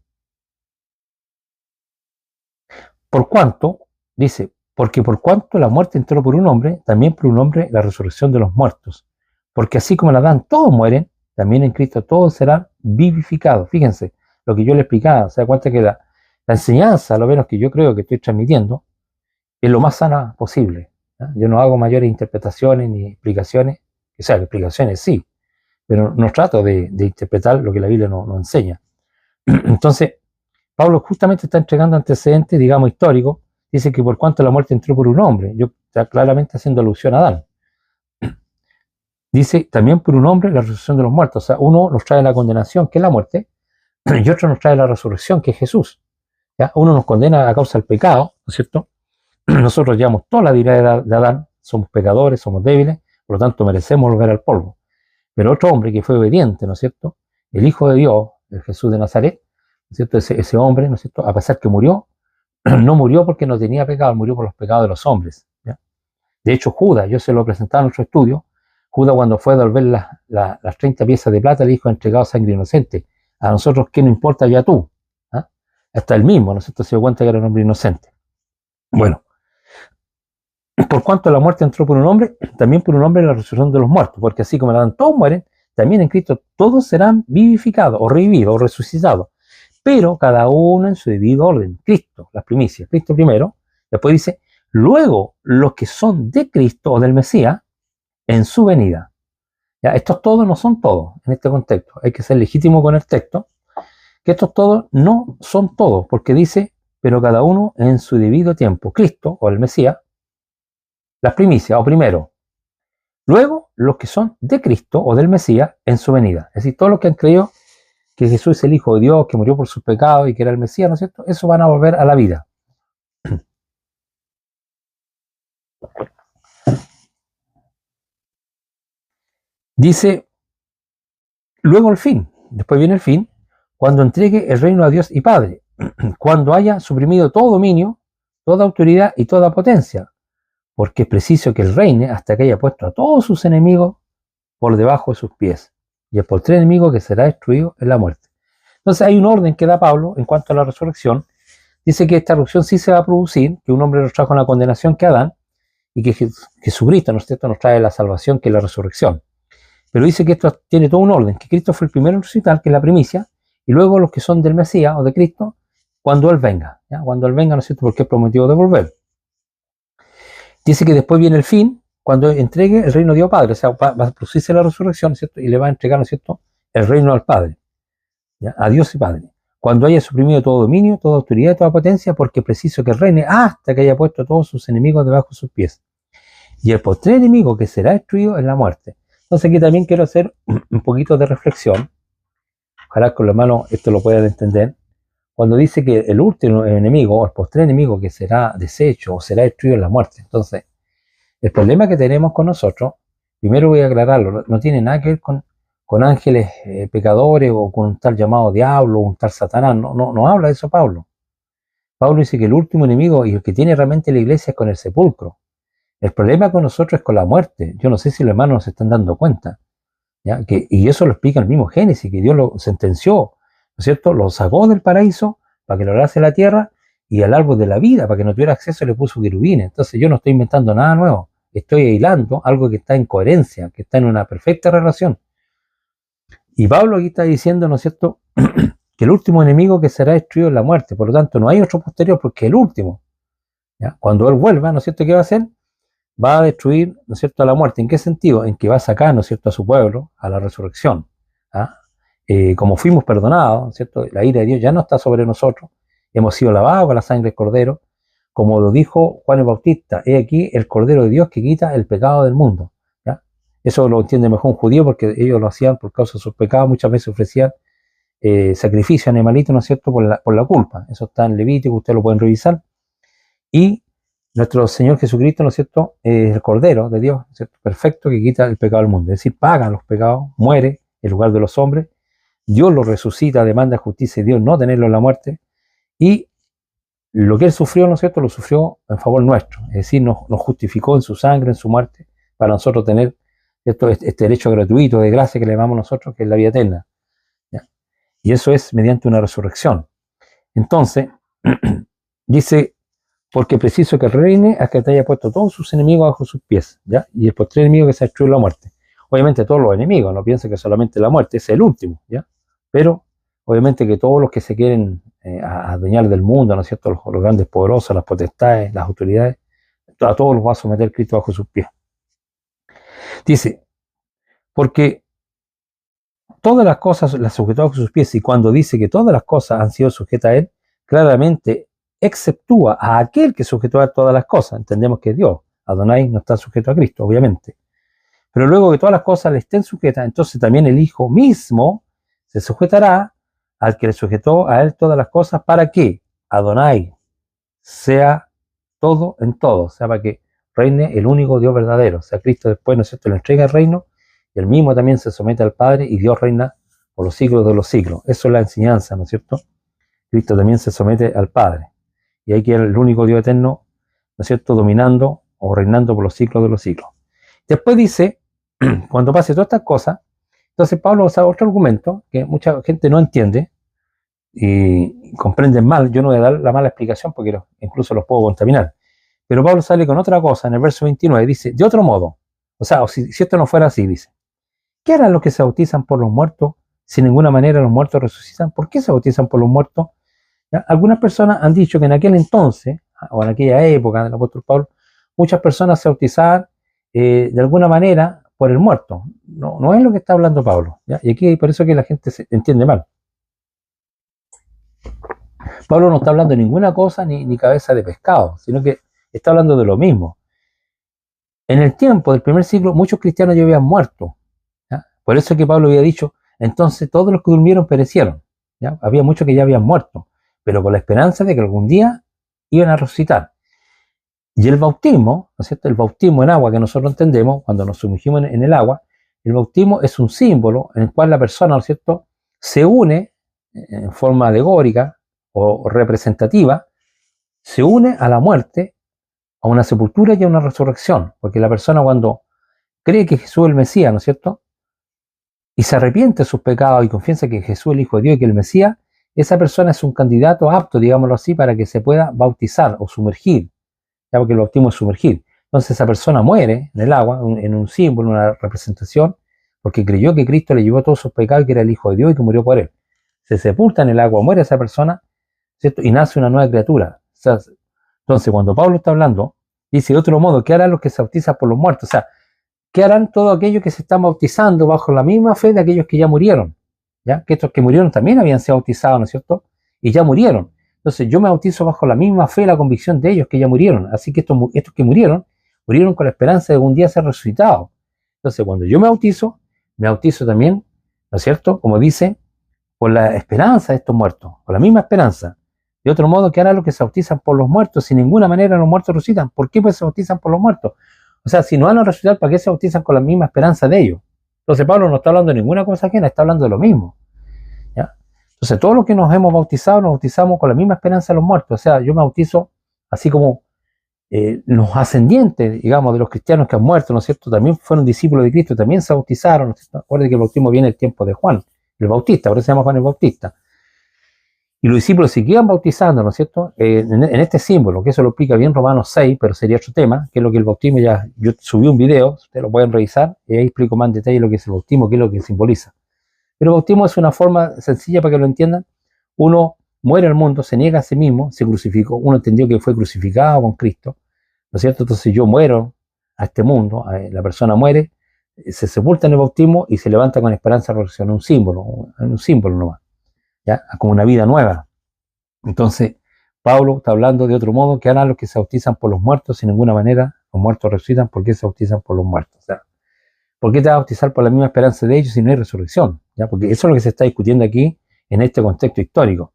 por cuanto, dice, porque por cuanto la muerte entró por un hombre, también por un hombre la resurrección de los muertos. Porque así como en Adán todos mueren, también en Cristo todos serán vivificados. Fíjense, lo que yo le explicaba, se da cuenta que la enseñanza, lo menos que yo creo que estoy transmitiendo, es lo más sana posible. ¿Ya? Yo no hago mayores interpretaciones ni explicaciones, o sea, explicaciones sí, pero no trato de interpretar lo que la Biblia nos enseña. Entonces, Pablo justamente está entregando antecedentes, digamos, históricos. Dice que por cuanto la muerte entró por un hombre, yo está claramente haciendo alusión a Adán. Dice también por un hombre la resurrección de los muertos. O sea, uno nos trae la condenación, que es la muerte, y otro nos trae la resurrección, que es Jesús. ¿ya? Uno nos condena a causa del pecado, ¿no es cierto? Nosotros llevamos toda la vida de Adán, somos pecadores, somos débiles, por lo tanto merecemos volver al polvo. Pero otro hombre que fue obediente, ¿no es cierto? El Hijo de Dios, el Jesús de Nazaret, ¿no es cierto? Ese hombre, ¿no es cierto? A pesar que murió, no murió porque no tenía pecado, murió por los pecados de los hombres, ¿ya? De hecho, Judas, yo se lo presentaba en nuestro estudio, Judas cuando fue a devolver las 30 piezas de plata le dijo, entregado sangre inocente. A nosotros, ¿qué nos importa ya tú? ¿Ah? Hasta él mismo, ¿no es cierto? Se dio cuenta que era un hombre inocente. Bueno, por cuanto la muerte entró por un hombre, también por un hombre la resurrección de los muertos, porque así como en Adán todos mueren, también en Cristo todos serán vivificados, o revividos, o resucitados, pero cada uno en su debido orden. Cristo, las primicias, Cristo primero, después dice, luego los que son de Cristo o del Mesías, en su venida. ¿Ya? Estos todos no son todos en este contexto, hay que ser legítimo con el texto, que estos todos no son todos, porque dice, pero cada uno en su debido tiempo. Cristo o el Mesías, las primicias o primero. Luego, los que son de Cristo o del Mesías en su venida. Es decir, todos los que han creído que Jesús es el Hijo de Dios, que murió por sus pecados y que era el Mesías, ¿no es cierto? Esos van a volver a la vida. Dice, luego el fin, después viene el fin, cuando entregue el reino a Dios y Padre, cuando haya suprimido todo dominio, toda autoridad y toda potencia, porque es preciso que Él reine hasta que haya puesto a todos sus enemigos por debajo de sus pies, y el postrer enemigo que será destruido en la muerte. Entonces hay un orden que da Pablo en cuanto a la resurrección. Dice que esta resurrección sí se va a producir, que un hombre nos trajo la condenación que Adán, y que Jesucristo, ¿no es cierto?, nos trae la salvación, que es la resurrección. Pero dice que esto tiene todo un orden, que Cristo fue el primero en resucitar, que es la primicia, y luego los que son del Mesías o de Cristo, cuando Él venga, ¿ya? Cuando Él venga, ¿no es cierto?, porque es prometido de volver. Dice que después viene el fin, cuando entregue el reino de Dios Padre, o sea, va a producirse la resurrección, ¿no es cierto?, y le va a entregar, ¿no es cierto?, el reino al Padre, ¿ya? A Dios y Padre. Cuando haya suprimido todo dominio, toda autoridad, toda potencia, porque es preciso que reine hasta que haya puesto a todos sus enemigos debajo de sus pies. Y el postrer enemigo que será destruido es la muerte. Entonces aquí también quiero hacer un poquito de reflexión. Ojalá con los hermanos esto lo puedan entender. Cuando dice que el último enemigo, o el postrer enemigo que será deshecho o será destruido es la muerte. Entonces, el problema que tenemos con nosotros, primero voy a aclararlo, no tiene nada que ver con ángeles pecadores o con un tal llamado diablo o un tal Satanás. No habla de eso Pablo. Pablo dice que el último enemigo y el que tiene realmente la iglesia es con el sepulcro. El problema con nosotros es con la muerte. Yo no sé si los hermanos se están dando cuenta, ¿ya? Y eso lo explica el mismo Génesis, que Dios lo sentenció, ¿no es cierto? Lo sacó del paraíso para que lo lograse la tierra, y al árbol de la vida, para que no tuviera acceso, le puso querubines. Entonces yo no estoy inventando nada nuevo, estoy aislando algo que está en coherencia, que está en una perfecta relación. Y Pablo aquí está diciendo, ¿no es cierto?, que el último enemigo que será destruido es la muerte. Por lo tanto, no hay otro posterior porque el último, ¿ya? Cuando Él vuelva, ¿no es cierto?, ¿qué va a hacer? Va a destruir, ¿no es cierto?, a la muerte. ¿En qué sentido? En que va a sacar, ¿no es cierto?, a su pueblo a la resurrección. ¿Ah? Como fuimos perdonados, ¿no es cierto?, la ira de Dios ya no está sobre nosotros, hemos sido lavados con la sangre del Cordero, como lo dijo Juan el Bautista, he aquí el Cordero de Dios que quita el pecado del mundo. ¿Ya? Eso lo entiende mejor un judío, porque ellos lo hacían por causa de sus pecados, muchas veces ofrecían sacrificio animalito, ¿no es cierto?, por la culpa. Eso está en Levítico, ustedes lo pueden revisar. Y nuestro Señor Jesucristo, ¿no es cierto?, es el Cordero de Dios, ¿no es cierto?, perfecto, que quita el pecado del mundo. Es decir, paga los pecados, muere en lugar de los hombres, Dios lo resucita, demanda justicia y Dios no tenerlo en la muerte, y lo que Él sufrió, ¿no es cierto?, lo sufrió en favor nuestro. Es decir, nos justificó en su sangre, en su muerte, para nosotros tener este derecho gratuito de gracia que le llamamos nosotros, que es la vida eterna. ¿Ya? Y eso es mediante una resurrección. Entonces, dice, porque preciso que reine hasta que te haya puesto todos sus enemigos bajo sus pies, ¿ya? Y el postrer enemigo que se destruye la muerte. Obviamente todos los enemigos, no piensen que solamente la muerte es el último, ¿ya? Pero obviamente que todos los que se quieren adueñar del mundo, ¿no es cierto?, los grandes poderosos, las potestades, las autoridades, a todos los va a someter Cristo bajo sus pies. Dice, porque todas las cosas las sujetó bajo sus pies, y cuando dice que todas las cosas han sido sujetas a Él, claramente exceptúa a aquel que sujetó a todas las cosas. Entendemos que es Dios. Adonai no está sujeto a Cristo, obviamente. Pero luego que todas las cosas le estén sujetas, entonces también el Hijo mismo se sujetará al que le sujetó a Él todas las cosas. ¿Para qué? Adonai, sea todo en todo, o sea, para que reine el único Dios verdadero. O sea, Cristo después, ¿no es cierto?, le entrega el reino, y él mismo también se somete al Padre, y Dios reina por los siglos de los siglos. Eso es la enseñanza, ¿no es cierto? Cristo también se somete al Padre, y hay que ir el único Dios eterno, ¿no es cierto?, dominando o reinando por los siglos de los siglos. Después dice, cuando pase todas estas cosas, entonces Pablo usa otro argumento que mucha gente no entiende y comprenden mal. Yo no voy a dar la mala explicación porque incluso los puedo contaminar. Pero Pablo sale con otra cosa en el verso 29, dice, de otro modo, o sea, si esto no fuera así, dice, ¿qué harán los que se bautizan por los muertos si de ninguna manera los muertos resucitan? ¿Por qué se bautizan por los muertos? ¿Ya? Algunas personas han dicho que en aquel entonces, o en aquella época del apóstol Pablo, muchas personas se bautizaban de alguna manera por el muerto. No es lo que está hablando Pablo, ¿ya? Y aquí por eso que la gente se entiende mal. Pablo no está hablando de ninguna cosa ni cabeza de pescado, sino que está hablando de lo mismo. En el tiempo del primer siglo, muchos cristianos ya habían muerto, ¿ya? Por eso es que Pablo había dicho, entonces todos los que durmieron perecieron, ¿ya? Había muchos que ya habían muerto, pero con la esperanza de que algún día iban a resucitar. Y el bautismo, ¿no es cierto?, el bautismo en agua que nosotros entendemos, cuando nos sumergimos en el agua, el bautismo es un símbolo en el cual la persona, ¿no es cierto?, se une en forma alegórica o representativa, se une a la muerte, a una sepultura y a una resurrección, porque la persona cuando cree que Jesús es el Mesías, ¿no es cierto?, y se arrepiente de sus pecados y confiesa que Jesús es el Hijo de Dios y que el Mesías, esa persona es un candidato apto, digámoslo así, para que se pueda bautizar o sumergir, ya, porque el bautismo es sumergir. Entonces esa persona muere en el agua, en un símbolo, una representación, porque creyó que Cristo le llevó todos sus pecados y que era el Hijo de Dios y que murió por él. Se sepulta en el agua, muere esa persona, ¿cierto?, y nace una nueva criatura. O sea, entonces cuando Pablo está hablando, dice de otro modo, ¿qué harán los que se bautizan por los muertos? O sea, ¿qué harán todos aquellos que se están bautizando bajo la misma fe de aquellos que ya murieron? ¿Ya? Que estos que murieron también habían sido bautizados, ¿no es cierto?, y ya murieron. Entonces yo me bautizo bajo la misma fe y la convicción de ellos que ya murieron. Así que estos que murieron con la esperanza de un día ser resucitados. Entonces cuando yo me bautizo también, ¿no es cierto?, como dice, por la esperanza de estos muertos, por la misma esperanza. De otro modo, ¿qué harán los que se bautizan por los muertos? Si de ninguna manera los muertos resucitan. ¿Por qué pues se bautizan por los muertos? O sea, si no van a resucitar, ¿para qué se bautizan con la misma esperanza de ellos? Entonces Pablo no está hablando de ninguna cosa ajena, está hablando de lo mismo, ¿ya? Entonces todos los que nos hemos bautizado, nos bautizamos con la misma esperanza de los muertos. O sea, yo me bautizo así como los ascendientes, digamos, de los cristianos que han muerto, ¿no es cierto?, también fueron discípulos de Cristo, también se bautizaron, ¿no es cierto? Acuérdense que el bautismo viene del tiempo de Juan, el Bautista, por eso se llama Juan el Bautista. Y los discípulos seguían bautizando, ¿no es cierto?, en este símbolo, que eso lo explica bien Romanos 6, pero sería otro tema, que es lo que el bautismo ya, yo subí un video, ustedes lo pueden revisar, y ahí explico más en detalle lo que es el bautismo, qué es lo que simboliza. Pero el bautismo es una forma sencilla para que lo entiendan. Uno muere al mundo, se niega a sí mismo, se crucificó, uno entendió que fue crucificado con Cristo, ¿no es cierto? Entonces yo muero a este mundo, la persona muere, se sepulta en el bautismo y se levanta con esperanza de resurrección, un símbolo nomás, ¿ya? Como una vida nueva. Entonces Pablo está hablando de otro modo, que harán los que se bautizan por los muertos, sin ninguna manera los muertos resucitan. ¿Por qué se bautizan por los muertos? O sea, ¿por qué te vas a bautizar por la misma esperanza de ellos si no hay resurrección? ¿Ya? Porque eso es lo que se está discutiendo aquí en este contexto histórico.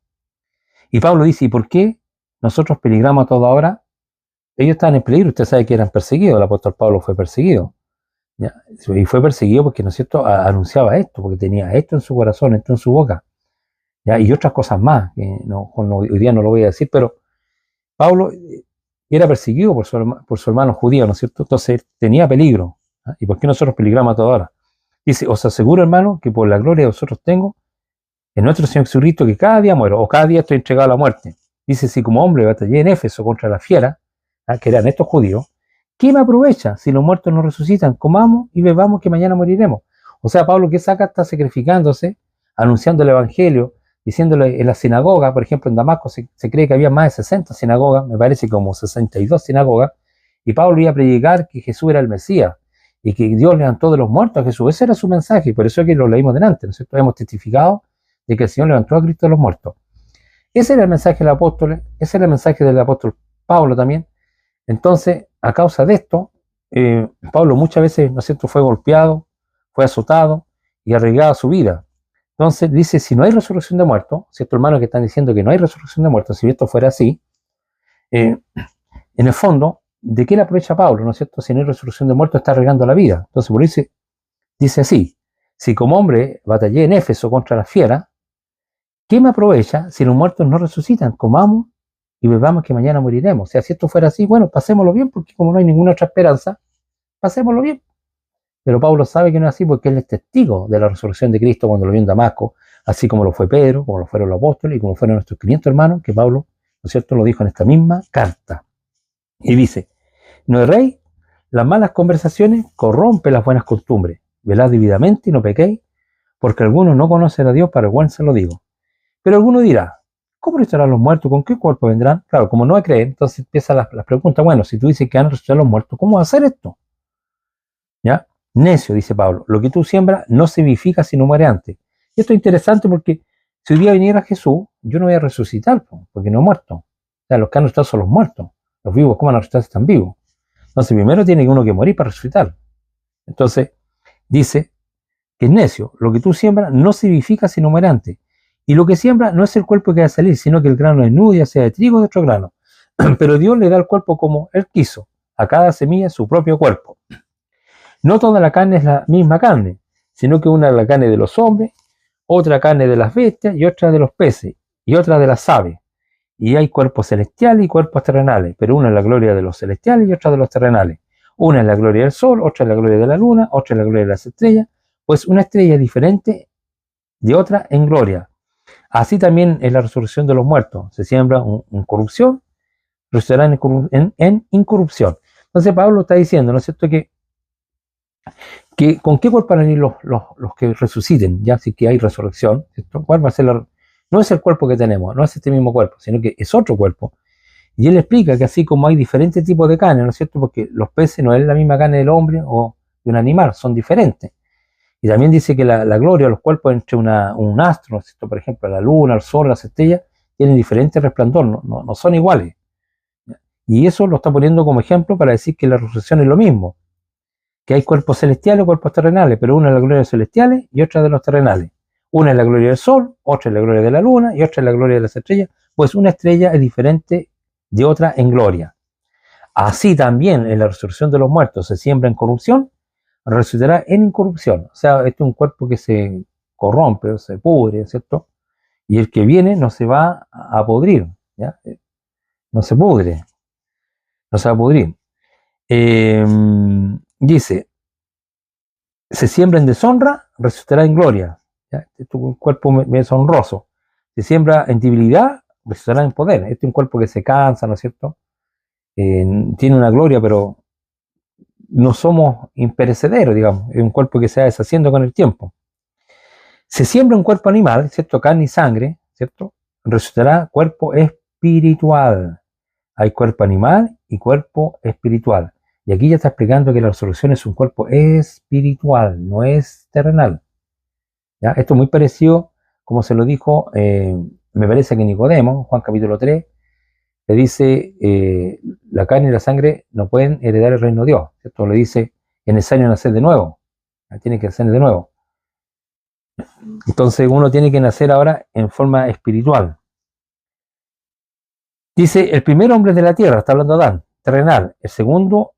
Y Pablo dice, ¿y por qué nosotros peligramos a toda hora? Ellos estaban en peligro, usted sabe que eran perseguidos, el apóstol Pablo fue perseguido, ¿ya? Y fue perseguido porque, ¿no es cierto?, anunciaba esto, porque tenía esto en su corazón, esto en su boca, ¿ya? Y otras cosas más, que hoy día no lo voy a decir, pero Pablo era perseguido por su hermano judío, ¿no es cierto? Entonces tenía peligro, ¿ya? ¿Y por qué nosotros peligramos a toda hora? Dice, os aseguro, hermano, que por la gloria de vosotros tengo en nuestro Señor Jesucristo que cada día muero, o cada día estoy entregado a la muerte. Dice, si como hombre batallé en Éfeso contra la fiera, que eran estos judíos, ¿qué me aprovecha si los muertos no resucitan? Comamos y bebamos que mañana moriremos. O sea, Pablo, que saca, está sacrificándose, anunciando el evangelio, diciéndole en la sinagoga, por ejemplo en Damasco se cree que había más de 60 sinagogas, me parece como 62 sinagogas, y Pablo iba a predicar que Jesús era el Mesías y que Dios levantó de los muertos a Jesús. Ese era su mensaje, y por eso es que lo leímos delante, ¿no es cierto? Hemos testificado de que el Señor levantó a Cristo de los muertos. Ese era el mensaje del apóstol, ese era el mensaje del apóstol Pablo también. Entonces, a causa de esto, Pablo muchas veces, ¿no es cierto?, fue golpeado, fue azotado y arriesgaba su vida. Entonces dice, si no hay resurrección de muertos, si estos hermanos que están diciendo que no hay resurrección de muertos, si esto fuera así, en el fondo, ¿de qué le aprovecha Pablo? ¿No es cierto? Si no hay resurrección de muertos, está regando la vida. Entonces, por eso dice así, si como hombre batallé en Éfeso contra las fieras, ¿qué me aprovecha si los muertos no resucitan? Comamos y bebamos que mañana moriremos. O sea, si esto fuera así, bueno, pasémoslo bien, porque como no hay ninguna otra esperanza, pasémoslo bien. Pero Pablo sabe que no es así porque él es testigo de la resurrección de Cristo cuando lo vio en Damasco, así como lo fue Pedro, como lo fueron los apóstoles y como fueron nuestros 500 hermanos, que Pablo, ¿no es cierto?, lo dijo en esta misma carta. Y dice, no erréis, las malas conversaciones corrompen las buenas costumbres. Velad debidamente y no pequéis, porque algunos no conocen a Dios, para el cual se lo digo. Pero alguno dirá, ¿cómo resucitarán los muertos? ¿Con qué cuerpo vendrán? Claro, como no va a creer, entonces empiezan las preguntas. Bueno, si tú dices que van a resucitar los muertos, ¿cómo va a hacer esto? ¿Ya? Necio, dice Pablo, lo que tú siembras no se vivifica si no muere antes. Y esto es interesante porque si hoy día viniera Jesús, yo no voy a resucitar, porque no he muerto. O sea, los que han resucitado son los muertos. Los vivos, ¿cómo van a resucitar si están vivos? Entonces, primero tiene uno que morir para resucitar. Entonces, dice que es necio, lo que tú siembras no se vivifica si no muere antes. Y lo que siembra no es el cuerpo que va a salir, sino que el grano de nudo, ya sea de trigo o de otro grano. Pero Dios le da el cuerpo como Él quiso, a cada semilla su propio cuerpo. No toda la carne es la misma carne, sino que una es la carne de los hombres, otra carne de las bestias y otra de los peces, y otra de las aves. Y hay cuerpos celestiales y cuerpos terrenales, pero una es la gloria de los celestiales y otra de los terrenales. Una es la gloria del sol, otra es la gloria de la luna, otra es la gloria de las estrellas, pues una estrella es diferente de otra en gloria. Así también es la resurrección de los muertos. Se siembra en corrupción, resucitarán en incorrupción. Entonces Pablo está diciendo, ¿no es cierto?, que ¿con qué cuerpo van a venir los que resuciten? Ya si que hay resurrección, ¿cierto? ¿Cuál va a ser no es el cuerpo que tenemos, no es este mismo cuerpo, sino que es otro cuerpo. Y él explica que así como hay diferentes tipos de carne, ¿no es cierto? Porque los peces no es la misma carne del hombre o de un animal, son diferentes. Y también dice que la gloria, los cuerpos entre un astro, ¿no es cierto? Por ejemplo, la luna, el sol, las estrellas, tienen diferente resplandor, no son iguales. Y eso lo está poniendo como ejemplo para decir que la resurrección es lo mismo, que hay cuerpos celestiales o cuerpos terrenales, pero una es la gloria de los celestiales y otra de los terrenales. Una es la gloria del sol, otra es la gloria de la luna y otra es la gloria de las estrellas, pues una estrella es diferente de otra en gloria. Así también en la resurrección de los muertos se siembra en corrupción, resucitará en incorrupción. O sea, este es un cuerpo que se corrompe o se pudre, ¿cierto? Y el que viene no se va a pudrir, ¿ya? No se pudre, no se va a pudrir. Dice, se siembra en deshonra, resucitará en gloria. ¿Ya? Este es un cuerpo deshonroso. Se siembra en debilidad, resucitará en poder. Este es un cuerpo que se cansa, ¿no es cierto? Tiene una gloria, pero no somos imperecederos, digamos. Es un cuerpo que se va deshaciendo con el tiempo. Se siembra un cuerpo animal, ¿cierto? Carne y sangre, ¿cierto? Resucitará cuerpo espiritual. Hay cuerpo animal y cuerpo espiritual. Y aquí ya está explicando que la resurrección es un cuerpo espiritual, no es terrenal. ¿Ya? Esto es muy parecido, como se lo dijo, me parece que Nicodemo, Juan capítulo 3, le dice, la carne y la sangre no pueden heredar el reino de Dios. ¿Cierto? Le dice, es necesario nacer de nuevo. Tiene que nacer de nuevo. Entonces uno tiene que nacer ahora en forma espiritual. Dice, el primer hombre de la tierra, está hablando Adán, terrenal. El segundo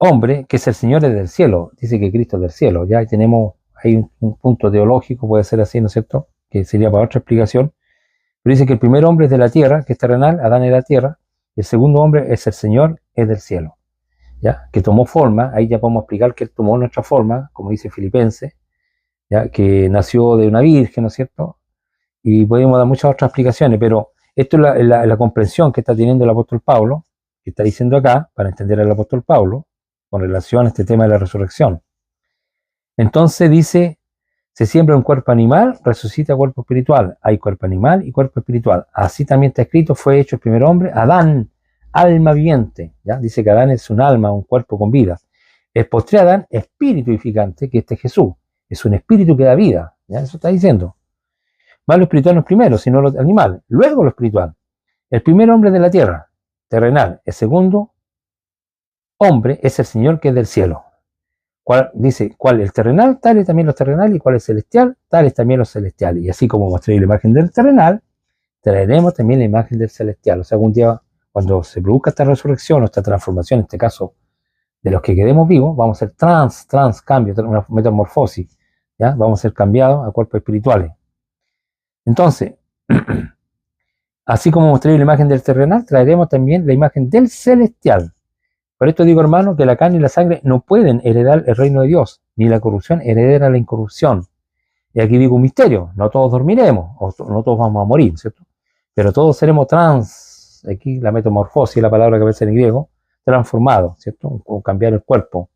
hombre, que es el Señor, es del cielo. Dice que Cristo es del cielo. Ya tenemos ahí un punto teológico, puede ser así, ¿no es cierto? Que sería para otra explicación. Pero dice que el primer hombre es de la tierra, que es terrenal, Adán es de la tierra. Y el segundo hombre es el Señor, es del cielo. ¿Ya? Que tomó forma, ahí ya podemos explicar que él tomó nuestra forma, como dice Filipenses, ¿ya? Que nació de una virgen, ¿no es cierto? Y podemos dar muchas otras explicaciones, pero esto es la comprensión que está teniendo el apóstol Pablo, que está diciendo acá, para entender al apóstol Pablo, con relación a este tema de la resurrección. Entonces dice, se siembra un cuerpo animal, resucita cuerpo espiritual. Hay cuerpo animal y cuerpo espiritual. Así también está escrito, fue hecho el primer hombre, Adán, alma viviente. ¿Ya? Dice que Adán es un alma, un cuerpo con vida. El postre Adán, espíritu vivificante, que este es Jesús. Es un espíritu que da vida. ¿Ya? Eso está diciendo. Más lo espiritual no es primero, sino lo animal. Luego lo espiritual. El primer hombre de la tierra, terrenal. El segundo hombre es el Señor que es del cielo. Dice, ¿cuál es el terrenal? Tales también los terrenales, y cuál es el celestial, tales también los celestiales. Y así como mostré la imagen del terrenal, traeremos también la imagen del celestial. O sea, algún día, cuando se produzca esta resurrección o esta transformación, en este caso, de los que quedemos vivos, vamos a ser cambio, una metamorfosis, ¿ya? Vamos a ser cambiados a cuerpos espirituales. Entonces, así como mostré la imagen del terrenal, traeremos también la imagen del celestial. Por esto digo, hermano, que la carne y la sangre no pueden heredar el reino de Dios, ni la corrupción heredar la incorrupción. Y aquí digo un misterio, no todos dormiremos, o no todos vamos a morir, ¿cierto? Pero todos seremos aquí la metamorfosis, la palabra que aparece en griego, transformados, ¿cierto? O cambiar el cuerpo.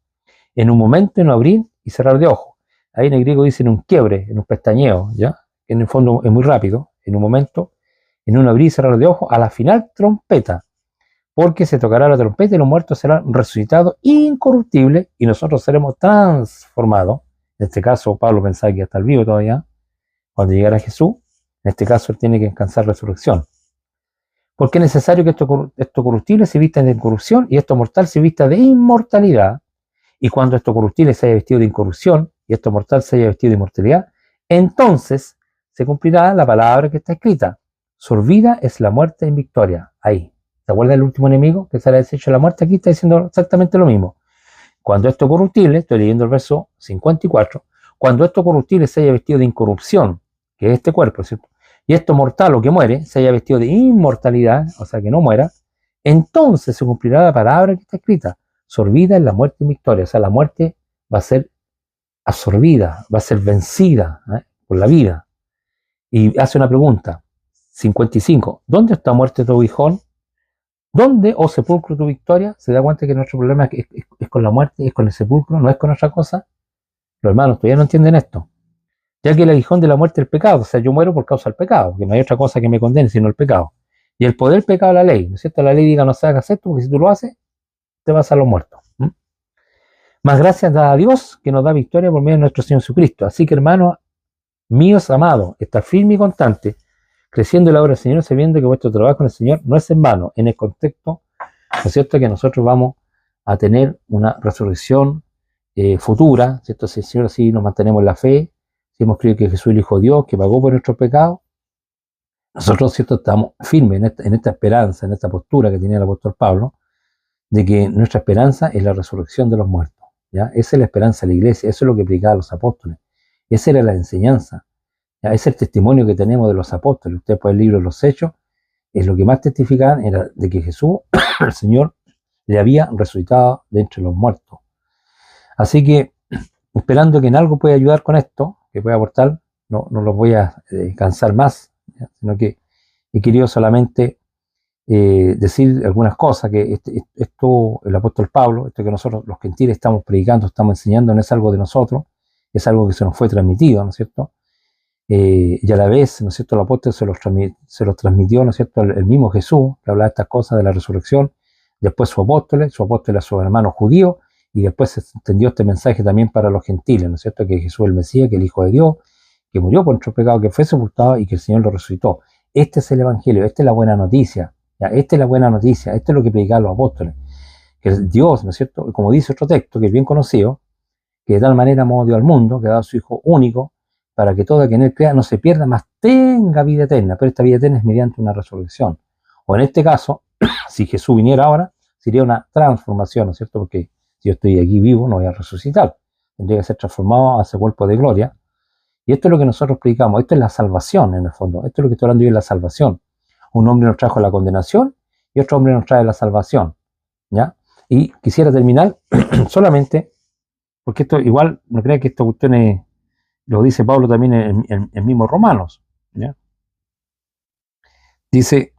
En un momento, en un abrir y cerrar de ojos. Ahí en el griego dicen un quiebre, en un pestañeo, ¿ya? En el fondo es muy rápido, en un momento, en un abrir y cerrar de ojos, a la final trompeta. Porque se tocará la trompeta y los muertos serán resucitados incorruptibles y nosotros seremos transformados. En este caso, Pablo pensaba que está vivo todavía, cuando llegara Jesús. En este caso, él tiene que alcanzar resurrección. Porque es necesario que esto corruptible se vista de incorrupción y esto mortal se vista de inmortalidad. Y cuando esto corruptible se haya vestido de incorrupción y esto mortal se haya vestido de inmortalidad, entonces se cumplirá la palabra que está escrita. Sorbida es la muerte en victoria. Ahí. ¿Te acuerdas del último enemigo que será deshecho de la muerte? Aquí está diciendo exactamente lo mismo. Cuando esto corruptible, estoy leyendo el verso 54, cuando esto corruptible se haya vestido de incorrupción, que es este cuerpo, ¿cierto? Y esto mortal o que muere, se haya vestido de inmortalidad, o sea que no muera, entonces se cumplirá la palabra que está escrita. Sorbida es la muerte en victoria, o sea, la muerte va a ser absorbida, va a ser vencida por la vida. Y hace una pregunta, 55, ¿dónde está muerte tu aguijón? ¿Dónde, oh sepulcro, tu victoria? ¿Se da cuenta que nuestro problema es con la muerte, es con el sepulcro, no es con otra cosa? Los hermanos todavía no entienden esto. Ya que el aguijón de la muerte es el pecado, o sea, yo muero por causa del pecado, que no hay otra cosa que me condene sino el pecado. Y el poder del pecado es la ley, ¿no es cierto? La ley diga no se haga esto, porque si tú lo haces, te vas a los muertos. Más gracias da a Dios que nos da victoria por medio de nuestro Señor Jesucristo. Así que, hermanos míos amados, estar firme y constante, creciendo en la obra del Señor, sabiendo que vuestro trabajo en el Señor no es en vano, en el contexto, ¿no es cierto?, que nosotros vamos a tener una resurrección futura, ¿cierto? Si el Señor así nos mantenemos en la fe, si hemos creído que Jesús es el Hijo de Dios, que pagó por nuestros pecados, nosotros, ¿cierto?, estamos firmes en esta esperanza, en esta postura que tenía el apóstol Pablo, de que nuestra esperanza es la resurrección de los muertos, ¿ya? Esa es la esperanza de la iglesia, eso es lo que predicaban los apóstoles, esa era la enseñanza. Es el testimonio que tenemos de los apóstoles. Ustedes por el libro de los Hechos, es lo que más testificaban era de que Jesús, el Señor, le había resucitado de entre los muertos. Así que, esperando que en algo pueda ayudar con esto, que pueda aportar, no los voy a cansar más, ¿ya? Sino que he querido solamente decir algunas cosas, que esto, el apóstol Pablo, esto que nosotros los gentiles estamos predicando, estamos enseñando, no es algo de nosotros, es algo que se nos fue transmitido, ¿no es cierto? Y a la vez, ¿no es cierto?, el apóstol se los transmitió, ¿no es cierto?, el mismo Jesús, que hablaba de estas cosas de la resurrección, después sus apóstoles a sus hermanos judíos, y después se extendió este mensaje también para los gentiles, ¿no es cierto?, que Jesús es el Mesías, que es el Hijo de Dios, que murió por nuestro pecado, que fue sepultado y que el Señor lo resucitó. Este es el Evangelio, esta es la buena noticia, ¿ya? Esta es la buena noticia, esto es lo que predicaban los apóstoles, que Dios, ¿no es cierto?, como dice otro texto, que es bien conocido, que de tal manera amó Dios al mundo, que ha dado a su Hijo único, para que todo quien en él crea no se pierda, mas tenga vida eterna. Pero esta vida eterna es mediante una resurrección. O en este caso, si Jesús viniera ahora, sería una transformación, ¿no es cierto? Porque si yo estoy aquí vivo, no voy a resucitar. Tendría que ser transformado a ese cuerpo de gloria. Y esto es lo que nosotros predicamos. Esto es la salvación, en el fondo. Esto es lo que estoy hablando yo, es la salvación. Un hombre nos trajo la condenación y otro hombre nos trae la salvación, ¿ya? Y quisiera terminar solamente, porque esto igual, no crean que esta cuestión es... Lo dice Pablo también en mismos Romanos, ¿ya? Dice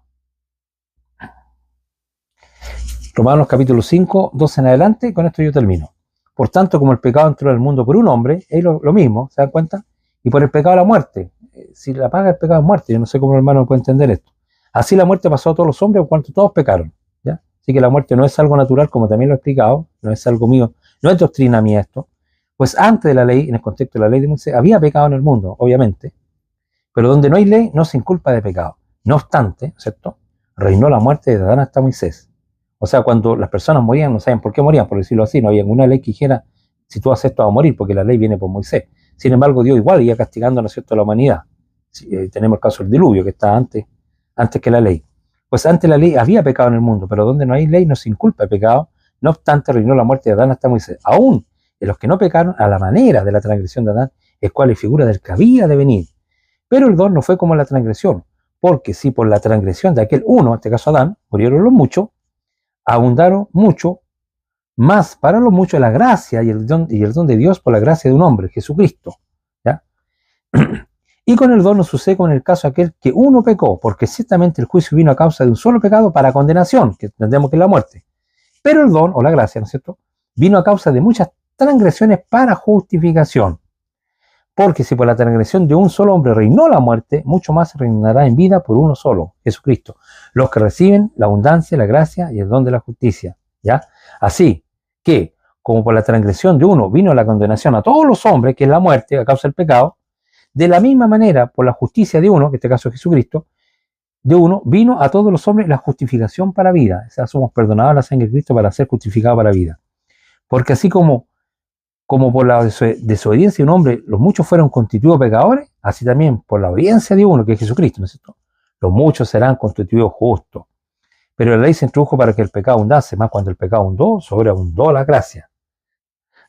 Romanos capítulo 5, 12 en adelante, con esto yo termino. Por tanto, como el pecado entró al mundo por un hombre, es lo mismo, ¿se dan cuenta? Y por el pecado la muerte. Si la paga el pecado es muerte, yo no sé cómo el hermano puede entender esto. Así la muerte pasó a todos los hombres por cuanto todos pecaron, ¿ya? Así que la muerte no es algo natural, como también lo he explicado, no es algo mío, no es doctrina mía esto. Pues antes de la ley, en el contexto de la ley de Moisés, había pecado en el mundo, obviamente, pero donde no hay ley no se inculpa de pecado. No obstante, ¿cierto?, reinó la muerte desde Adán hasta Moisés. O sea, cuando las personas morían, no saben por qué morían, por decirlo así, no había ninguna ley que dijera si tú haces esto vas a morir, porque la ley viene por Moisés. Sin embargo, Dios igual iba castigando, ¿no es cierto?, a la humanidad. Tenemos el caso del diluvio, que está antes que la ley. Pues antes la ley había pecado en el mundo, pero donde no hay ley no se inculpa el pecado. No obstante, reinó la muerte de Adán hasta Moisés. Aún en los que no pecaron a la manera de la transgresión de Adán, el cual es figura del que había de venir. Pero el don no fue como la transgresión, porque si por la transgresión de aquel uno, en este caso Adán, murieron los muchos, abundaron mucho, más para los muchos la gracia y el don de Dios por la gracia de un hombre, Jesucristo. ¿Ya? Y con el don no sucede con el caso aquel que uno pecó, porque ciertamente el juicio vino a causa de un solo pecado para condenación, que entendemos que es la muerte. Pero el don, o la gracia, ¿no es cierto?, vino a causa de muchas transgresiones para justificación. Porque si por la transgresión de un solo hombre reinó la muerte, mucho más reinará en vida por uno solo, Jesucristo, los que reciben la abundancia, la gracia y el don de la justicia. ¿Ya? Así que, como por la transgresión de uno vino la condenación a todos los hombres, que es la muerte a causa del pecado, de la misma manera, por la justicia de uno, que en este caso es Jesucristo, de uno vino a todos los hombres la justificación para vida. O sea, somos perdonados a la sangre de Cristo para ser justificados para vida. Porque así como por la desobediencia de un hombre los muchos fueron constituidos pecadores, así también por la obediencia de uno, que es Jesucristo, ¿no es cierto?, los muchos serán constituidos justos. Pero la ley se introdujo para que el pecado abundase, más cuando el pecado abundó, sobreabundó la gracia.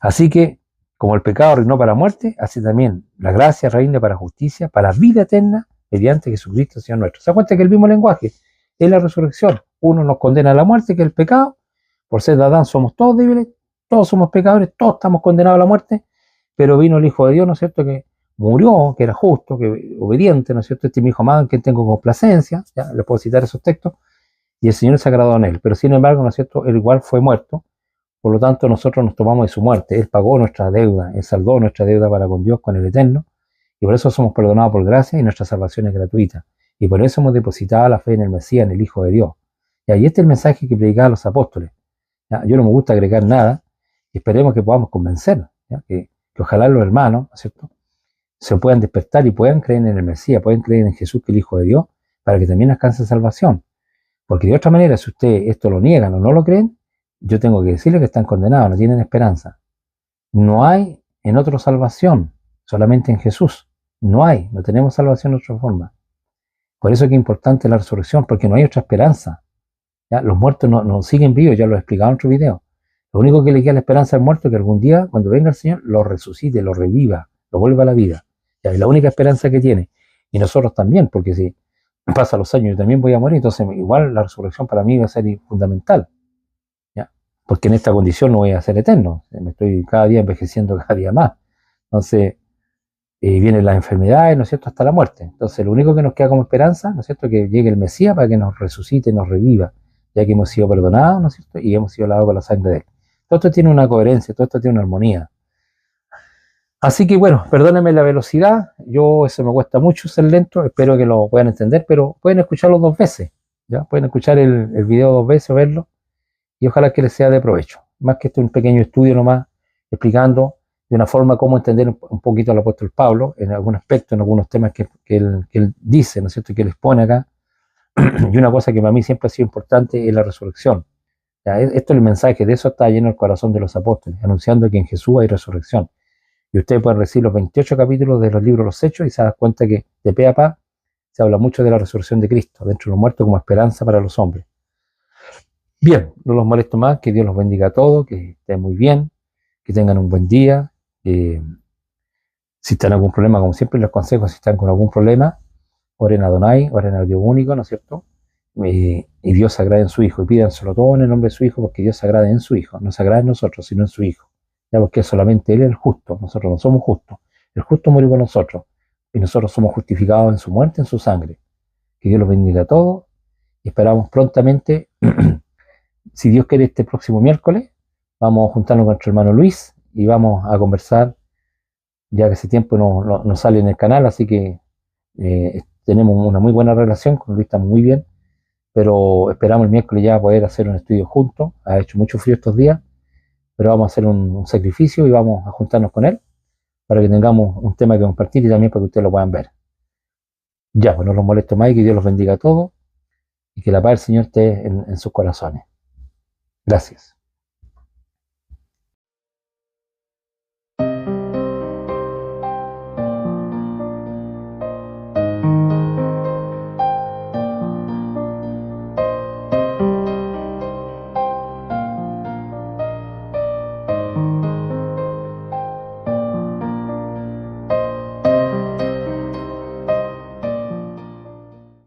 Así que, como el pecado reinó para la muerte, así también la gracia reina para justicia, para vida eterna, mediante Jesucristo, Señor nuestro. ¿Se da cuenta que el mismo lenguaje es la resurrección? Uno nos condena a la muerte, que es el pecado. Por ser de Adán somos todos débiles, todos somos pecadores, todos estamos condenados a la muerte, pero vino el Hijo de Dios, ¿no es cierto?, que murió, que era justo, que obediente, ¿no es cierto?, este es mi Hijo amado en quien tengo complacencia, ya les puedo citar esos textos, y el Señor se agradó en él, pero sin embargo, ¿no es cierto?, él igual fue muerto, por lo tanto nosotros nos tomamos de su muerte, él pagó nuestra deuda, él saldó nuestra deuda para con Dios, con el Eterno, y por eso somos perdonados por gracia y nuestra salvación es gratuita, y por eso hemos depositado la fe en el Mesías, en el Hijo de Dios. Y ahí está el mensaje que predicaban los apóstoles. ¿Ya? Yo no me gusta agregar nada, y esperemos que podamos convencer, que ojalá los hermanos, ¿no es cierto?, se puedan despertar y puedan creer en el Mesías, puedan creer en Jesús, que es el Hijo de Dios, para que también alcancen salvación. Porque de otra manera, si ustedes esto lo niegan o no lo creen, yo tengo que decirles que están condenados, no tienen esperanza. No hay en otra salvación, solamente en Jesús. No tenemos salvación de otra forma. Por eso es que es importante la resurrección, porque no hay otra esperanza. ¿Ya? Los muertos no siguen vivos, ya lo he explicado en otro video. Lo único que le queda la esperanza al muerto es que algún día, cuando venga el Señor, lo resucite, lo reviva, lo vuelva a la vida. ¿Ya? Es la única esperanza que tiene. Y nosotros también, porque si pasan los años yo también voy a morir, entonces igual la resurrección para mí va a ser fundamental. ¿Ya? Porque en esta condición no voy a ser eterno. Me estoy cada día envejeciendo cada día más. Entonces, vienen las enfermedades, ¿no es cierto?, hasta la muerte. Entonces, lo único que nos queda como esperanza, ¿no es cierto?, que llegue el Mesías para que nos resucite, nos reviva, ya que hemos sido perdonados, ¿no es cierto?, y hemos sido lavados con la sangre de Él. Todo esto tiene una coherencia, todo esto tiene una armonía. Así que bueno, perdónenme la velocidad, eso me cuesta mucho ser lento, espero que lo puedan entender, pero pueden escucharlo 2 veces, ¿ya? Pueden escuchar el video 2 veces, verlo, y ojalá que les sea de provecho. Más que esto es un pequeño estudio nomás, explicando de una forma cómo entender un poquito al apóstol Pablo, en algún aspecto, en algunos temas que él dice, ¿no es cierto?, que él expone acá. Y una cosa que para mí siempre ha sido importante es la resurrección. ¿Ya? Esto es el mensaje, de eso está lleno el corazón de los apóstoles, anunciando que en Jesús hay resurrección. Y ustedes pueden recibir los 28 capítulos de los libros de los Hechos y se dan cuenta que de pe a pa se habla mucho de la resurrección de Cristo, dentro de los muertos como esperanza para los hombres. Bien, no los molesto más, que Dios los bendiga a todos, que estén muy bien, que tengan un buen día. Si están en algún problema, como siempre les aconsejo, si están con algún problema, oren a Adonai, oren al Dios único, ¿no es cierto?, y Dios se agrade en su Hijo, y pídanselo todo en el nombre de su Hijo, porque Dios se agrade en su Hijo, no se agrade en nosotros, sino en su Hijo, ya, porque solamente Él es el justo, nosotros no somos justos, el justo murió por nosotros, y nosotros somos justificados en su muerte, en su sangre. Que Dios los bendiga a todos, y esperamos prontamente, si Dios quiere, este próximo miércoles, vamos a juntarnos con nuestro hermano Luis, y vamos a conversar, ya que ese tiempo no sale en el canal, así que tenemos una muy buena relación, con Luis estamos muy bien, pero esperamos el miércoles ya poder hacer un estudio juntos. Ha hecho mucho frío estos días, pero vamos a hacer un sacrificio y vamos a juntarnos con él para que tengamos un tema que compartir y también para que ustedes lo puedan ver. Ya, pues no los molesto más y que Dios los bendiga a todos y que la paz del Señor esté en sus corazones. Gracias.